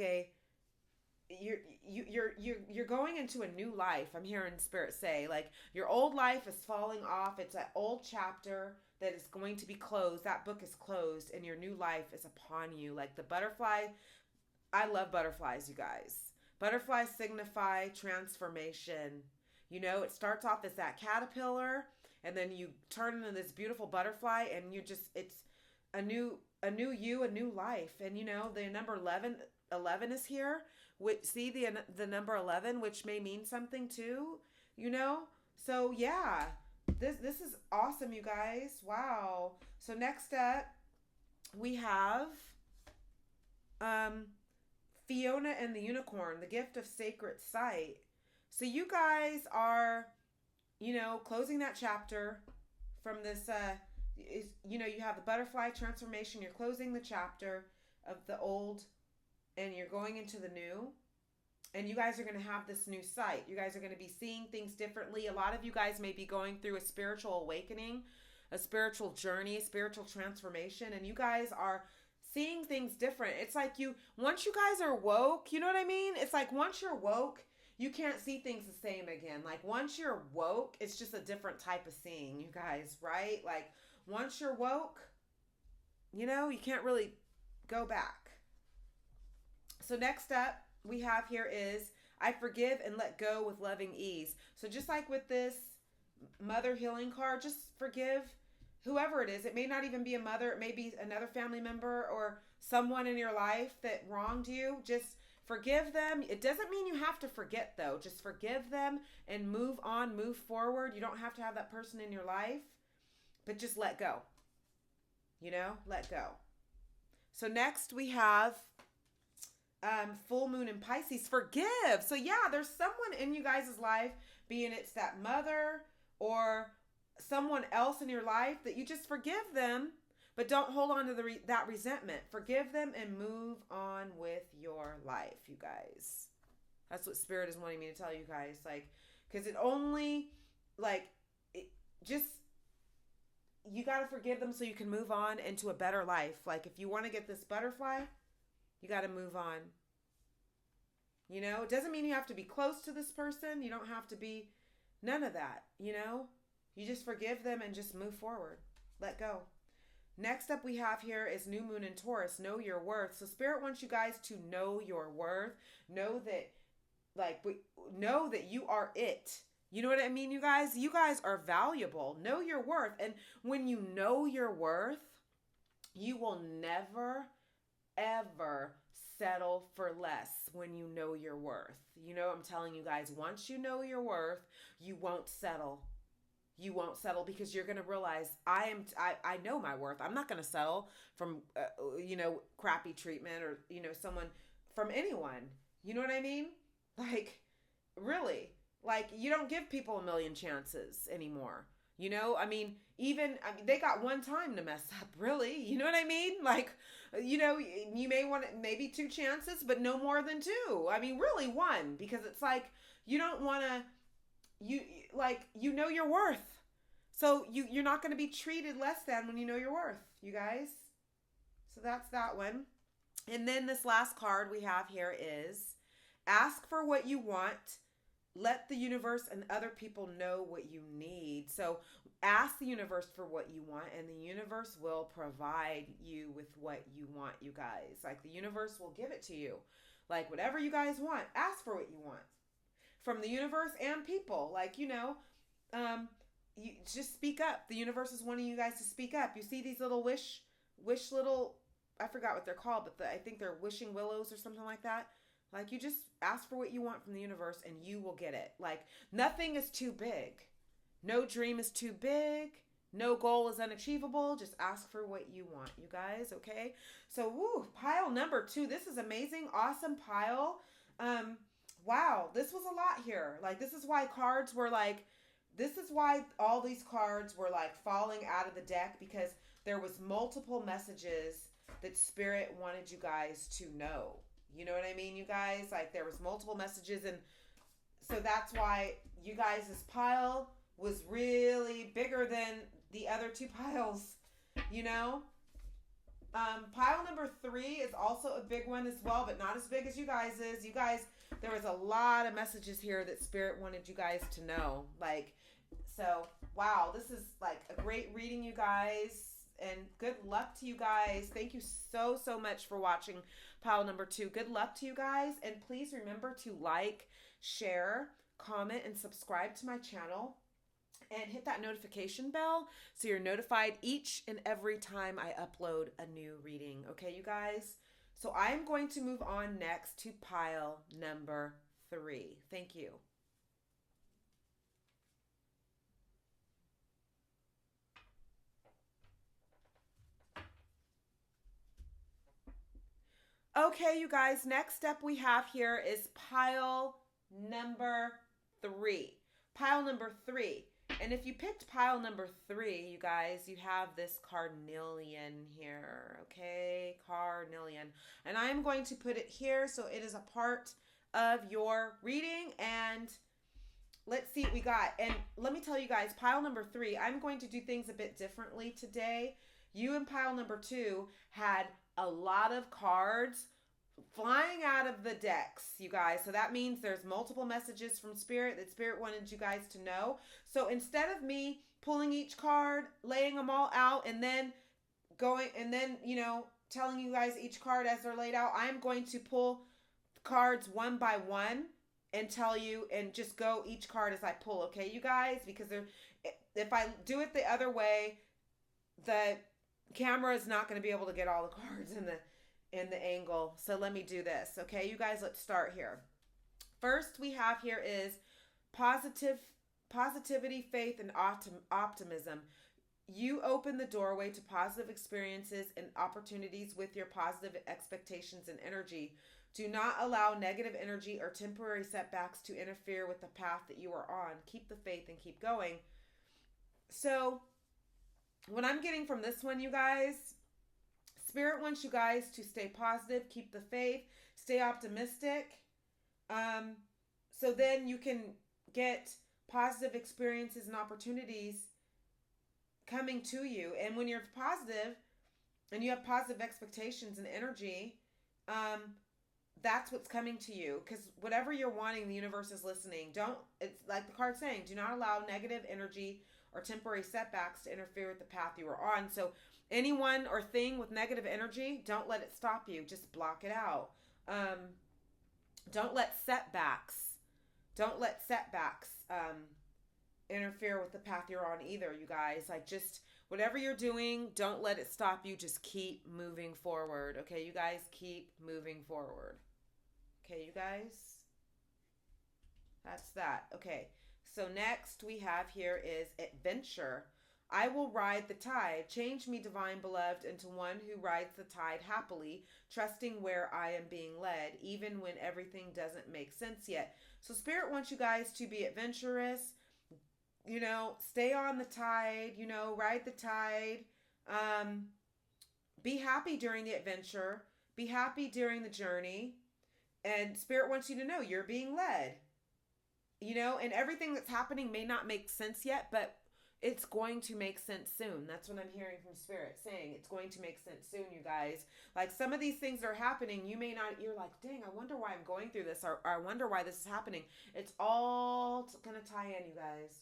you're going into a new life. I'm hearing Spirit say, like, your old life is falling off. It's an old chapter that is going to be closed. That book is closed, and your new life is upon you. Like the butterfly. I love butterflies, you guys. Butterflies signify transformation. It starts off as that caterpillar, and then you turn into this beautiful butterfly, and it's a new you, a new life. And the number 11 is here. Which, see the number 11, which may mean something too. So yeah, this is awesome, you guys. Wow. So next up we have Fiona and the Unicorn, the gift of sacred sight. So you guys are, closing that chapter from this, you have the butterfly transformation. You're closing the chapter. of the old and you're going into the new. And you guys are going to have this new sight. You guys are going to be seeing things differently. A lot of you guys may be going through a spiritual awakening, a spiritual journey, a spiritual transformation. And you guys are seeing things different. It's like once you guys are woke, you know what I mean? It's like once you're woke, you can't see things the same again. Like once you're woke, it's just a different type of seeing, you guys, right? Like once you're woke, you can't really go back. So next up, we have here is I forgive and let go with loving ease. So just like with this mother healing card, just forgive whoever it is. It may not even be a mother. It may be another family member or someone in your life that wronged you. Just forgive them. It doesn't mean you have to forget though. Just forgive them and move on, move forward. You don't have to have that person in your life, but just let go. Let go. So next we have full moon in Pisces, forgive. So yeah, there's someone in you guys' life, being it's that mother or someone else in your life, that you just forgive them, but don't hold on to that resentment. Forgive them and move on with your life, you guys. That's what Spirit is wanting me to tell you guys. Because it only, you got to forgive them so you can move on into a better life. Like if you want to get this butterfly, you got to move on. It doesn't mean you have to be close to this person. You don't have to be none of that, You just forgive them and just move forward. Let go. Next up we have here is new moon in Taurus. Know your worth. So Spirit wants you guys to know your worth. Know that you are it. You know what I mean, you guys? You guys are valuable. Know your worth. And when you know your worth, you will never ever settle for less when you know your worth. I'm telling you guys, once you know your worth, you won't settle. You won't settle because you're going to realize I know my worth. I'm not going to settle from, crappy treatment or, someone from anyone. You know what I mean? Really, you don't give people a million chances anymore. They got one time to mess up, really. You know what I mean? You may want maybe 2 chances, but no more than 2. Really 1, because it's you don't want to, you know your worth. So you're not going to be treated less than when you know your worth, you guys. So that's that one. And then this last card we have here is ask for what you want. Let the universe and other people know what you need. So ask the universe for what you want, and the universe will provide you with what you want, you guys. The universe will give it to you. Whatever you guys want, ask for what you want. From the universe and people. You just speak up. The universe is wanting you guys to speak up. You see these little wish little, I forgot what they're called, but I think they're wishing willows or something like that. You just ask for what you want from the universe and you will get it. Nothing is too big. No dream is too big. No goal is unachievable. Just ask for what you want, you guys, okay? So, pile number 2. This is amazing. Awesome pile. Wow, this was a lot here. This is why cards were this is why all these cards were falling out of the deck, because there was multiple messages that Spirit wanted you guys to know. You know what I mean, you guys? There was multiple messages, and so that's why you guys' pile was really bigger than the other 2 piles, Pile number 3 is also a big one as well, but not as big as you guys is. You guys, there was a lot of messages here that Spirit wanted you guys to know. So, wow, this is a great reading, you guys. And good luck to you guys. Thank you so, so much for watching pile number 2. Good luck to you guys. And please remember to share, comment, and subscribe to my channel. And hit that notification bell so you're notified each and every time I upload a new reading. Okay, you guys? So I'm going to move on next to pile number 3. Thank you. Okay, you guys, next up we have here is pile number 3. Pile number 3. And if you picked pile number 3, you guys, you have this carnelian here, okay? Carnelian. plan. And I am going to put it here so it is a part of your reading. And let's see what we got. And let me tell you guys, pile number 3, I'm going to do things a bit differently today. You in pile number 2 had a lot of cards flying out of the decks, you guys. So that means there's multiple messages from Spirit that Spirit wanted you guys to know. So instead of me pulling each card, laying them all out, and then going, and then, telling you guys each card as they're laid out, I'm going to pull cards one by one and tell you, and just go each card as I pull, okay, you guys? Because if I do it the other way, the camera is not going to be able to get all the cards in the angle. So let me do this, okay, you guys? Let's start here. First we have here is positivity, faith, and optimism. You open the doorway to positive experiences and opportunities with your positive expectations and energy. Do not allow negative energy or temporary setbacks to interfere with the path that you are on. Keep the faith and keep going. So what I'm getting from this one, you guys, Spirit wants you guys to stay positive, keep the faith, stay optimistic. So then you can get positive experiences and opportunities coming to you. And when you're positive and you have positive expectations and energy, that's what's coming to you. Because whatever you're wanting, the universe is listening. It's like the card's saying, do not allow negative energy or temporary setbacks to interfere with the path you are on. So anyone or thing with negative energy, don't let it stop you. Just block it out. Don't let setbacks interfere with the path you're on either, you guys. Like, just whatever you're doing, don't let it stop you. Just keep moving forward. Okay, you guys, keep moving forward. Okay, you guys? That's that. Okay, so next we have here is adventure. I will ride the tide. Change me, divine beloved, into one who rides the tide happily, trusting where I am being led, even when everything doesn't make sense yet. So Spirit wants you guys to be adventurous, stay on the tide, ride the tide. Be happy during the adventure. Be happy during the journey. And Spirit wants you to know you're being led. And everything that's happening may not make sense yet, but it's going to make sense soon. That's what I'm hearing from Spirit, saying it's going to make sense soon, you guys. Like, some of these things that are happening, you're like, dang, I wonder why I'm going through this, or I wonder why this is happening. It's all going to tie in, you guys.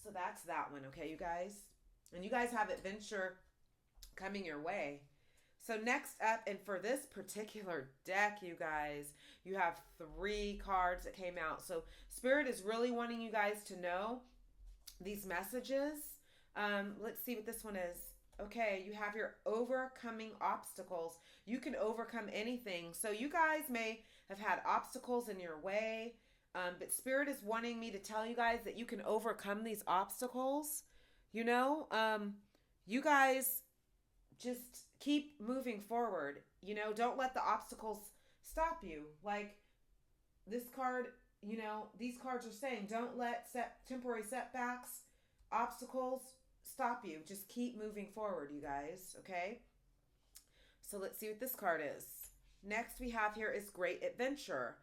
So that's that one, okay, you guys? And you guys have adventure coming your way. So next up, and for this particular deck, you guys, you have 3 cards that came out. So Spirit is really wanting you guys to know these messages. Let's see what this one is. Okay, you have your overcoming obstacles. You can overcome anything. So you guys may have had obstacles in your way, but Spirit is wanting me to tell you guys that you can overcome these obstacles. You guys just keep moving forward. Don't let the obstacles stop you. Like this card, these cards are saying, don't let temporary setbacks, obstacles stop you. Just keep moving forward, you guys. Okay. So let's see what this card is. Next we have here is great adventure.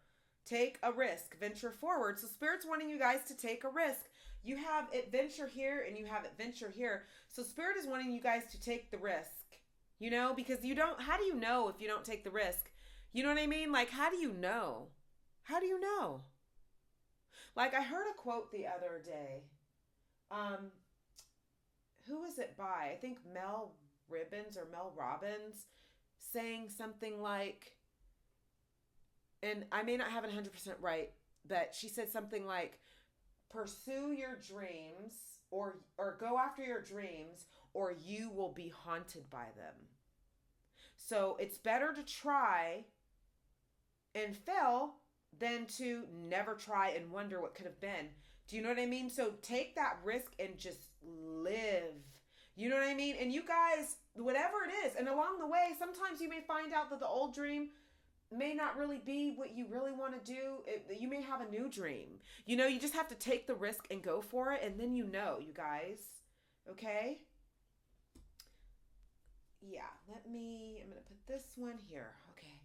Take a risk, venture forward. So Spirit's wanting you guys to take a risk. You have adventure here and you have adventure here. So Spirit is wanting you guys to take the risk. Because how do you know if you don't take the risk? You know what I mean? Like, how do you know? How do you know? Like, I heard a quote the other day. Who was it by? I think Mel Robbins saying something like, and I may not have it 100% right, but she said something like, pursue your dreams or go after your dreams, or you will be haunted by them. So it's better to try and fail than to never try and wonder what could have been. Do you know what I mean? So take that risk and just live. You know what I mean? And you guys, whatever it is, and along the way, sometimes you may find out that the old dream may not really be what you really want to do. You may have a new dream. You just have to take the risk and go for it, and then you guys. Okay? yeah, I'm going to put this one here. Okay.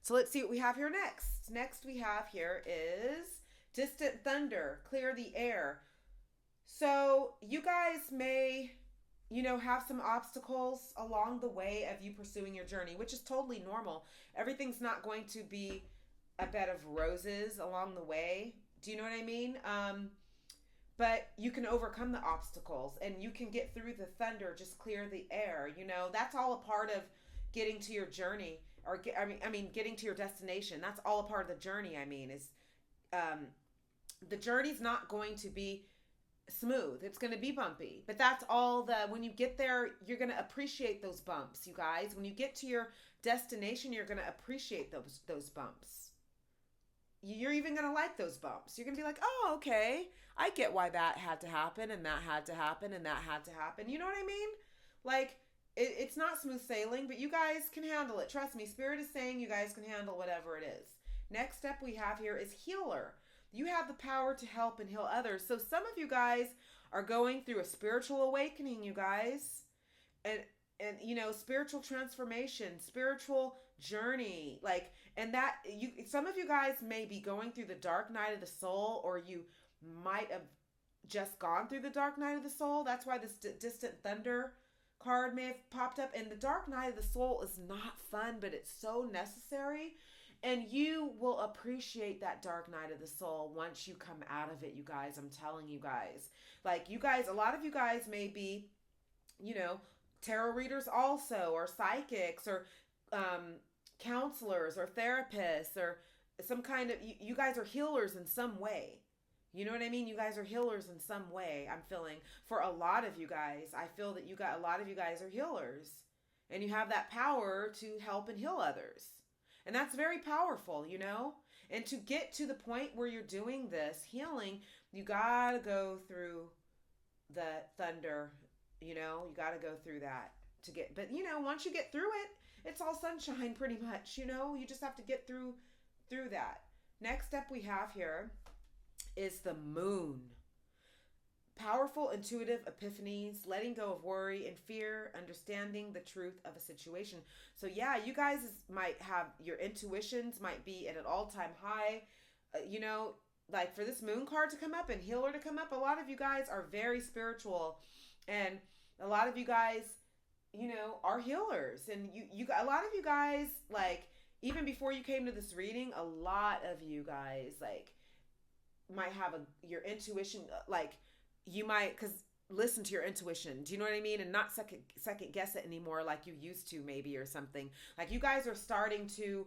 So let's see what we have here next. Next we have here is distant thunder, clear the air. So you guys may, have some obstacles along the way of you pursuing your journey, which is totally normal. Everything's not going to be a bed of roses along the way. Do you know what I mean? But you can overcome the obstacles and you can get through the thunder, just clear the air. That's all a part of getting to your journey, or getting to your destination. That's all a part of the journey. Is um, the journey's not going to be smooth. It's going to be bumpy, but that's all when you get there, you're going to appreciate those bumps, you guys. When you get to your destination, you're going to appreciate those bumps. You're even going to like those bumps. You're going to be like, oh, okay, I get why that had to happen and that had to happen and that had to happen. You know what I mean? Like, it's not smooth sailing, but you guys can handle it. Trust me, Spirit is saying you guys can handle whatever it is. Next step we have here is healer. You have the power to help and heal others. So some of you guys are going through a spiritual awakening, you guys. And spiritual transformation, spiritual journey, some of you guys may be going through the dark night of the soul, or you might have just gone through the dark night of the soul. That's why this distant thunder card may have popped up. And the dark night of the soul is not fun, but it's so necessary. And you will appreciate that dark night of the soul once you come out of it, you guys. I'm telling you guys. A lot of you guys may be, tarot readers also, or psychics, or counselors, or therapists, or some kind of, you guys are healers in some way. You know what I mean? You guys are healers in some way. I'm feeling for a lot of you guys. I feel that a lot of you guys are healers, and you have that power to help and heal others. And that's very powerful, And to get to the point where you're doing this healing, you gotta go through the thunder. You gotta go through that but once you get through it, it's all sunshine pretty much. You just have to get through that. Next step we have here is the moon. Powerful, intuitive epiphanies, letting go of worry and fear, understanding the truth of a situation. So yeah, you guys might have, your intuitions might be at an all-time high. For this moon card to come up and healer to come up, a lot of you guys are very spiritual, and a lot of you guys, are healers. And a lot of you guys, even before you came to this reading, a lot of you guys, might have your intuition, you might, because listen to your intuition. Do you know what I mean? And not second guess it anymore like you used to, maybe, or something. You guys are starting to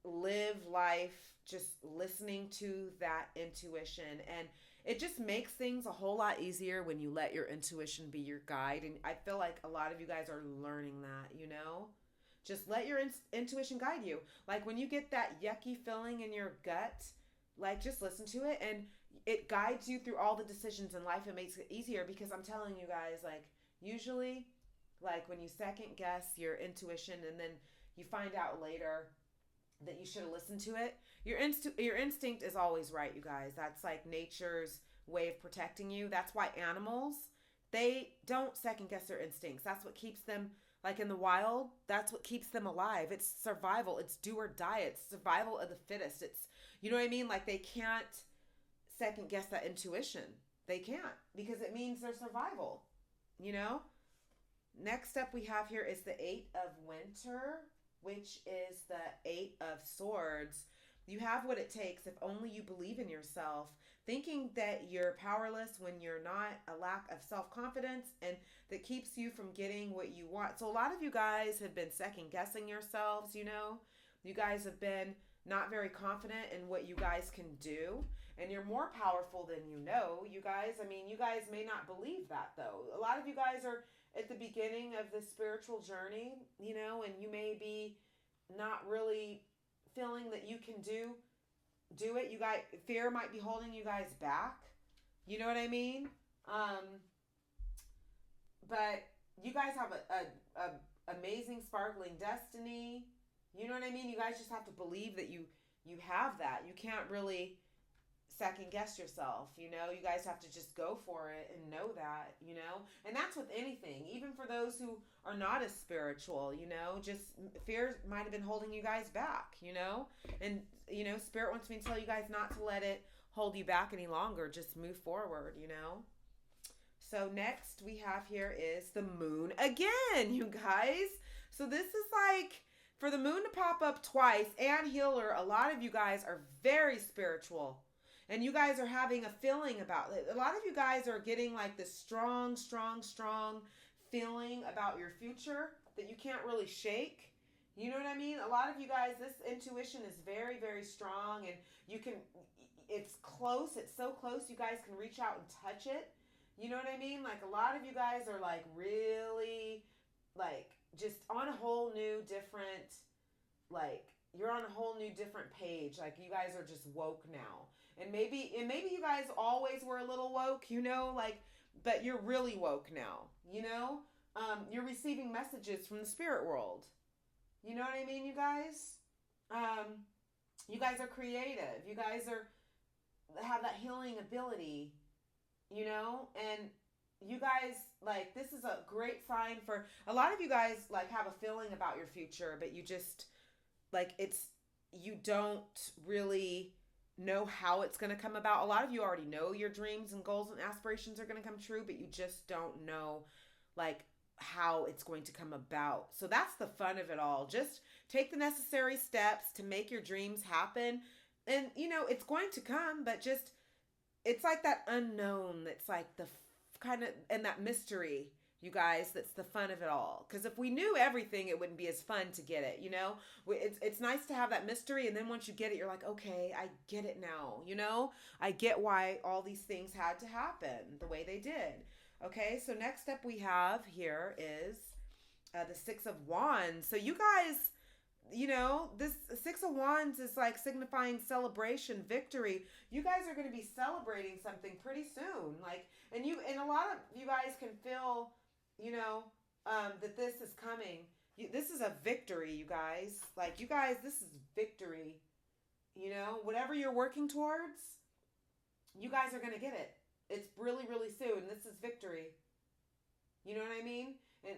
live life just listening to that intuition, and it just makes things a whole lot easier when you let your intuition be your guide. And I feel like a lot of you guys are learning that. Just let your intuition guide you. When you get that yucky feeling in your gut, just listen to it, and it guides you through all the decisions in life. It makes it easier, because I'm telling you guys, usually, when you second guess your intuition and then you find out later that you should have listened to it, your instinct is always right, you guys. That's nature's way of protecting you. That's why animals, they don't second guess their instincts. That's what keeps them, in the wild, that's what keeps them alive. It's survival. It's do or die. It's survival of the fittest. It's, you know what I mean? They can't second guess that intuition. They can't, because it means their survival, Next up we have here is the 8 of Winter, which is the 8 of Swords. You have what it takes if only you believe in yourself. Thinking that you're powerless when you're not, a lack of self-confidence, and that keeps you from getting what you want. So a lot of you guys have been second guessing yourselves, You guys have been not very confident in what you guys can do, and you're more powerful than you know. You guys may not believe that, though. A lot of you guys are at the beginning of this spiritual journey, and you may be not really feeling that you can do it. You guys, fear might be holding you guys back. You know what I mean? But you guys have a amazing, sparkling destiny. You know what I mean? You guys just have to believe that you have that. You can't really second guess yourself. You guys have to just go for it and know that, and that's with anything, even for those who are not as spiritual, just fear might have been holding you guys back, and, Spirit wants me to tell you guys not to let it hold you back any longer. Just move forward, So next we have here is the moon again, you guys. So this is like, for the moon to pop up twice and healer, a lot of you guys are very spiritual. And you guys are having a feeling about it. A lot of you guys are getting like this strong, strong, strong feeling about your future that you can't really shake. You know what I mean? A lot of you guys, this intuition is very, very strong, and it's close. It's so close. You guys can reach out and touch it. You know what I mean? Like, a lot of you guys are like really like just on a whole new different, like, you're on a whole new different page. Like, you guys are just woke now. And maybe you guys always were a little woke, like, but you're really woke now, you're receiving messages from the spirit world. You know what I mean, you guys? You guys are creative. You guys have that healing ability, and you guys, like, this is a great sign for a lot of you guys, like, have a feeling about your future, but you just, like, you don't really know how it's going to come about. A lot of you already know your dreams and goals and aspirations are going to come true, but you just don't know, like, how it's going to come about. So that's the fun of it all. Just take the necessary steps to make your dreams happen. And, it's going to come, but just, it's like that unknown that's like the kind of, and that mystery, you guys, that's the fun of it all. Because if we knew everything, it wouldn't be as fun to get it, It's nice to have that mystery, and then once you get it, you're like, okay, I get it now, I get why all these things had to happen the way they did. Okay, so next up we have here is the Six of Wands. So you guys, this Six of Wands is like signifying celebration, victory. You guys are going to be celebrating something pretty soon. Like, and a lot of you guys can feel, that this is coming. This is a victory, you guys. Like, you guys, this is victory. Whatever you're working towards, you guys are going to get it. It's really, really soon. This is victory. You know what I mean? And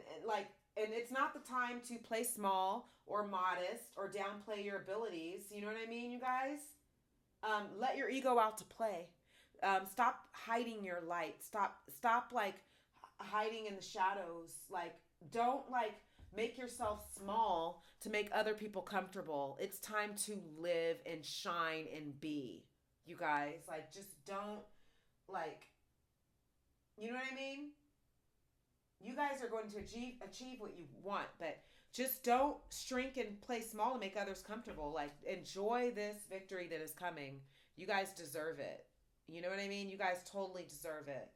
it's not the time to play small or modest or downplay your abilities. You know what I mean, you guys? Let your ego out to play. Stop hiding your light. Stop like hiding in the shadows. Like, don't like make yourself small to make other people comfortable. It's time to live and shine and be, you guys. Like, just don't, like, you know what I mean? You guys are going to achieve what you want, but just don't shrink and play small to make others comfortable. Like, enjoy this victory that is coming. You guys deserve it. You know what I mean? You guys totally deserve it.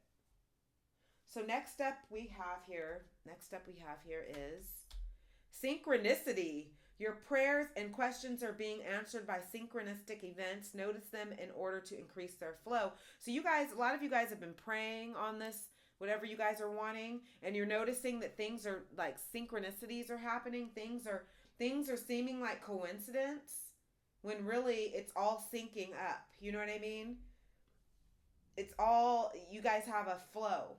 So next up we have here is synchronicity. Your prayers and questions are being answered by synchronistic events. Notice them in order to increase their flow. So you guys, a lot of you guys have been praying on this, whatever you guys are wanting, and you're noticing that things are like synchronicities are happening. Things are seeming like coincidence when really it's all syncing up. You know what I mean? It's all, you guys have a flow,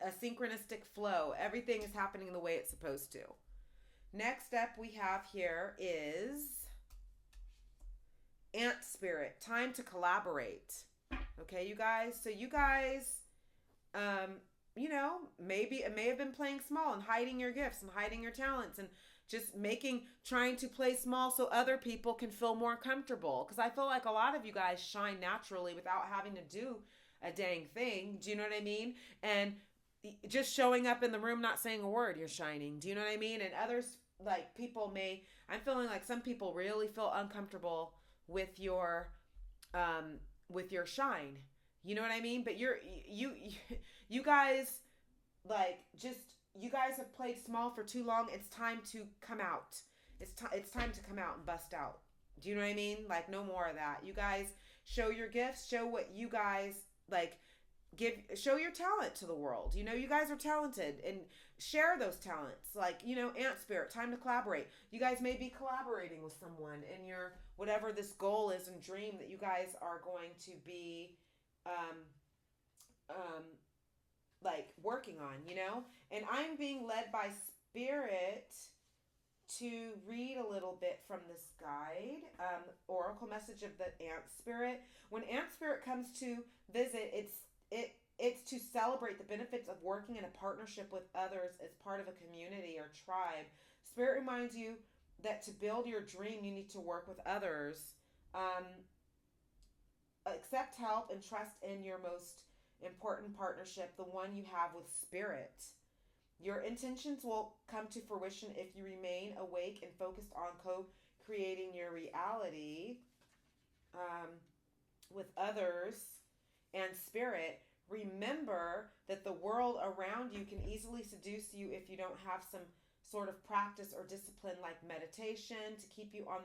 a synchronistic flow. Everything is happening the way it's supposed to. Next up we have here is Ant Spirit. Time to collaborate. Okay, you guys? So you guys, maybe it may have been playing small and hiding your gifts and hiding your talents and just trying to play small so other people can feel more comfortable. Because I feel like a lot of you guys shine naturally without having to do a dang thing. Do you know what I mean? And just showing up in the room, not saying a word, you're shining. Do you know what I mean? And others, like, I'm feeling like some people really feel uncomfortable with your shine. You know what I mean? But you guys, like, you guys have played small for too long. It's time to come out. It's time to come out and bust out. Do you know what I mean? Like, no more of that. You guys show your gifts, show what you guys, like, show your talent to the world. You know, you guys are talented, and share those talents. Like, you know, Ant Spirit, time to collaborate. You guys may be collaborating with someone in your whatever this goal is and dream that you guys are going to be um um like working on, you know? And I'm being led by spirit to read a little bit from this guide, oracle message of the ant spirit. When ant spirit comes to visit, it's to celebrate the benefits of working in a partnership with others as part of a community or tribe. Spirit reminds you that to build your dream, you need to work with others. Um, Accept help and trust in your most important partnership, the one you have with spirit. Your intentions will come to fruition if you remain awake and focused on co creating your reality um, with others and spirit. Remember that the world around you can easily seduce you if you don't have some sort of practice or discipline like meditation to keep you on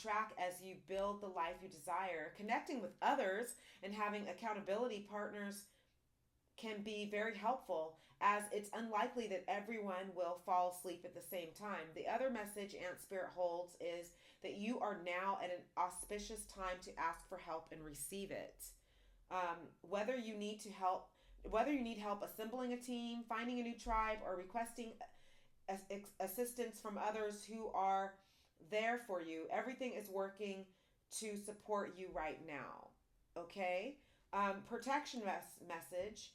track as you build the life you desire. Connecting with others and having accountability partners can be very helpful, as it's unlikely that everyone will fall asleep at the same time. The other message Ant Spirit holds is that you are now at an auspicious time to ask for help and receive it. Whether you need help assembling a team, finding a new tribe, or requesting assistance from others who are there for you, everything is working to support you right now. Okay? Protection message.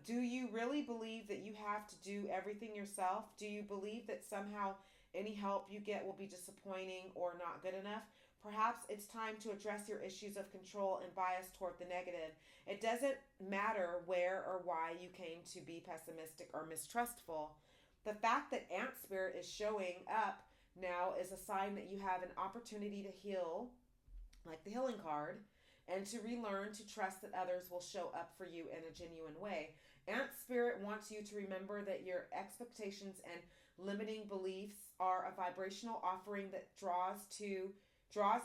Do you really believe that you have to do everything yourself? Do you believe that somehow any help you get will be disappointing or not good enough? Perhaps it's time to address your issues of control and bias toward the negative. It doesn't matter where or why you came to be pessimistic or mistrustful. The fact that Ant Spirit is showing up now is a sign that you have an opportunity to heal, like the healing card, and to relearn to trust that others will show up for you in a genuine way. Ant Spirit wants you to remember that your expectations and limiting beliefs are a vibrational offering that draws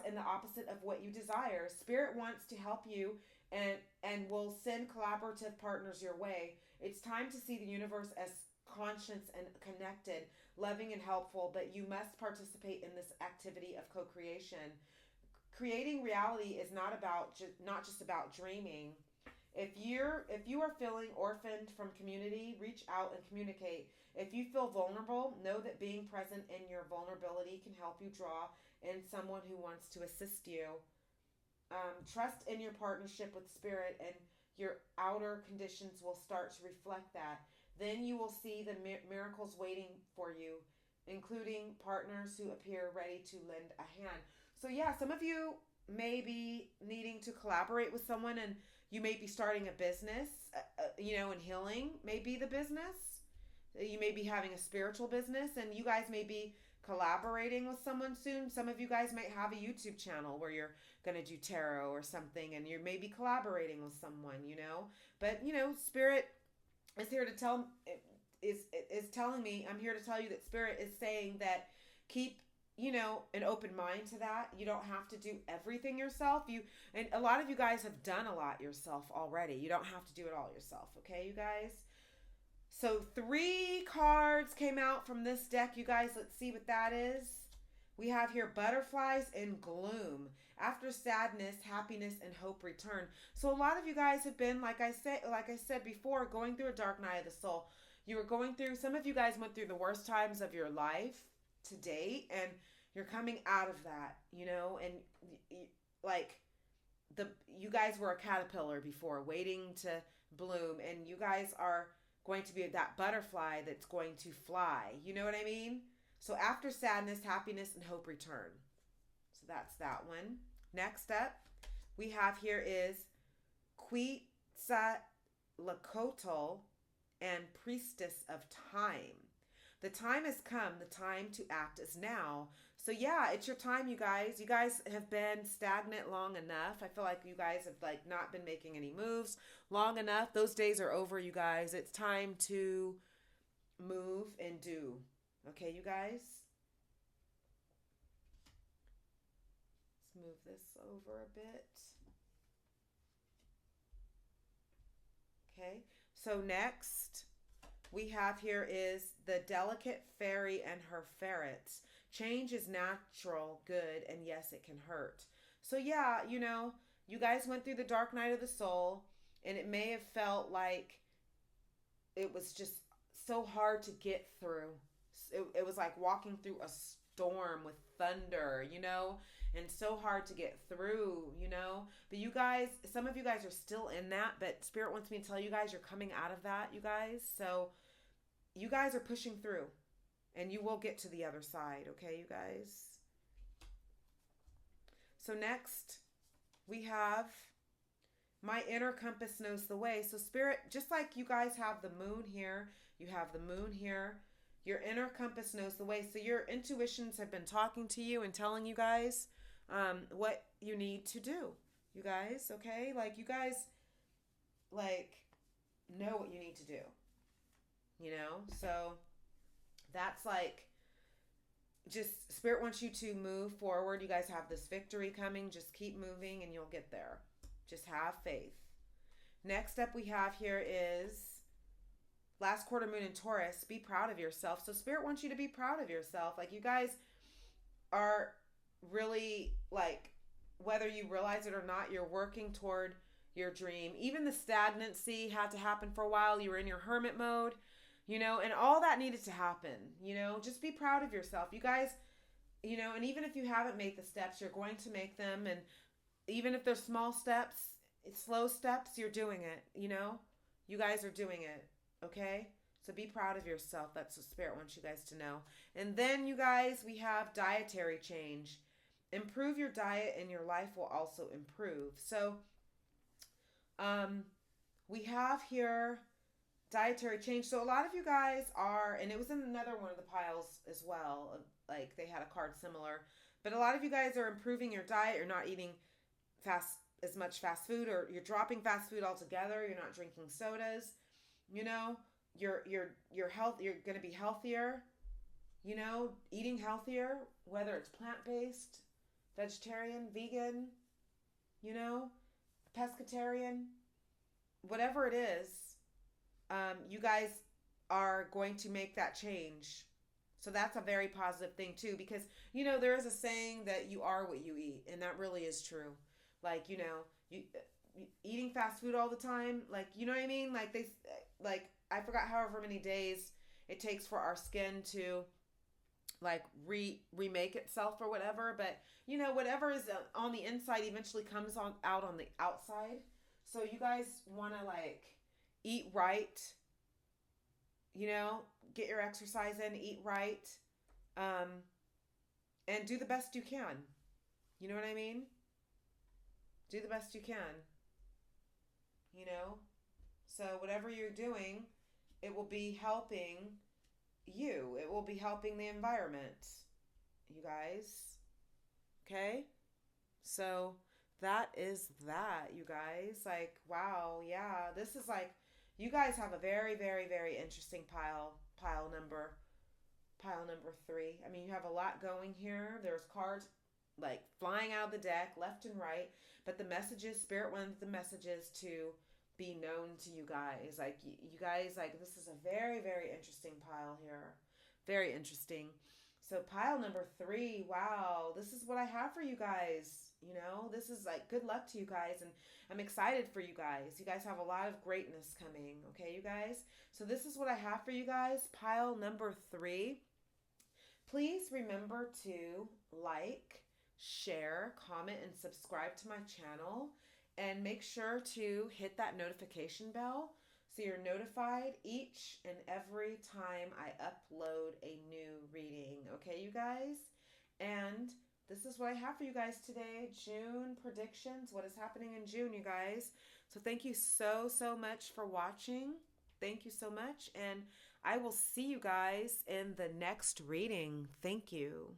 in the opposite of what you desire. Spirit wants to help you and will send collaborative partners your way. It's time to see the universe as conscious and connected, loving and helpful, but you must participate in this activity of co-creation. Creating reality is not just about dreaming. If you are feeling orphaned from community, reach out and communicate. If you feel vulnerable, know that being present in your vulnerability can help you draw in someone who wants to assist you. Trust in your partnership with spirit, and your outer conditions will start to reflect that. Then you will see the miracles waiting for you, including partners who appear ready to lend a hand. So yeah, some of you may be needing to collaborate with someone, and you may be starting a business, and healing may be the business. You may be having a spiritual business, and you guys may be collaborating with someone soon. Some of you guys might have a YouTube channel where you're going to do tarot or something, and you're maybe collaborating with someone, But, Spirit is here to is telling me, I'm here to tell you that Spirit is saying that keep an open mind to that. You don't have to do everything yourself. And a lot of you guys have done a lot yourself already. You don't have to do it all yourself. Okay, you guys? So 3 cards came out from this deck, you guys. Let's see what that is. We have here butterflies and gloom. After sadness, happiness and hope return. So a lot of you guys have been, like I said before, going through a dark night of the soul. You were going through, some of you guys went through the worst times of your life to date, and you're coming out of that, and you guys were a caterpillar before, waiting to bloom, and you guys are going to be that butterfly that's going to fly. You know what I mean? So after sadness, happiness, and hope return. So that's that one. Next up, we have here is Quetzalcoatl and Priestess of Time. The time has come. The time to act is now. So yeah, it's your time, you guys. You guys have been stagnant long enough. I feel like you guys have not been making any moves long enough. Those days are over, you guys. It's time to move and do. Okay, you guys? Let's move this over a bit. Okay. So next we have here is the delicate fairy and her ferrets. Change is natural, good, and yes, it can hurt. So yeah, you guys went through the dark night of the soul, and it may have felt like it was just so hard to get through. It was like walking through a storm with thunder, and so hard to get through. But you guys, some of you guys are still in that, but Spirit wants me to tell you guys you're coming out of that, you guys. So you guys are pushing through, and you will get to the other side, okay, you guys? So next, we have my inner compass knows the way. So Spirit, just like you guys have the moon here, you have the moon here, your inner compass knows the way. So your intuitions have been talking to you and telling you guys what you need to do, you guys, okay? Like, you guys, like, know what you need to do, So that's like, just Spirit wants you to move forward. You guys have this victory coming. Just keep moving and you'll get there. Just have faith. Next up we have here is last quarter moon in Taurus. Be proud of yourself. So Spirit wants you to be proud of yourself. Like, you guys are really, like, whether you realize it or not, you're working toward your dream. Even the stagnancy had to happen for a while. You were in your hermit mode, and all that needed to happen. Just be proud of yourself. You guys, and even if you haven't made the steps, you're going to make them. And even if they're small steps, slow steps, you're doing it, You guys are doing it, okay? So be proud of yourself. That's what Spirit wants you guys to know. And then, you guys, we have dietary change. Improve your diet and your life will also improve. So we have here dietary change. So a lot of you guys are, and it was in another one of the piles as well, like they had a card similar, but a lot of you guys are improving your diet. You're not eating as much fast food, or you're dropping fast food altogether. You're not drinking sodas. You're health. You're going to be healthier. Eating healthier, whether it's plant-based, vegetarian, vegan, pescatarian, whatever it is, you guys are going to make that change. So that's a very positive thing too, because, there is a saying that you are what you eat, and that really is true. Like, you eating fast food all the time, like, you know what I mean? Like I forgot however many days it takes for our skin to like remake itself or whatever, but whatever is on the inside eventually comes out on the outside. So you guys want to like eat right, get your exercise in, eat right, and do the best you can. You know what I mean? Do the best you can. So whatever you're doing, it will be helping you. It will be helping the environment, you guys. Okay? So that is that, you guys. Like, wow, yeah. This is like, you guys have a very, very, very interesting pile number 3. I mean, you have a lot going here. There's cards like flying out of the deck left and right, but the messages, Spirit wanted the messages to be known to you guys. Like, you guys, like, this is a very, very interesting pile here. Very interesting. So pile number 3, wow, this is what I have for you guys. This is like good luck to you guys, and I'm excited for you guys. You guys have a lot of greatness coming, okay, you guys? So this is what I have for you guys, pile number 3. Please remember to like, share, comment, and subscribe to my channel. And make sure to hit that notification bell so you're notified each and every time I upload a new reading. Okay, you guys? And this is what I have for you guys today. June predictions. What is happening in June, you guys? So thank you so, so much for watching. Thank you so much. And I will see you guys in the next reading. Thank you.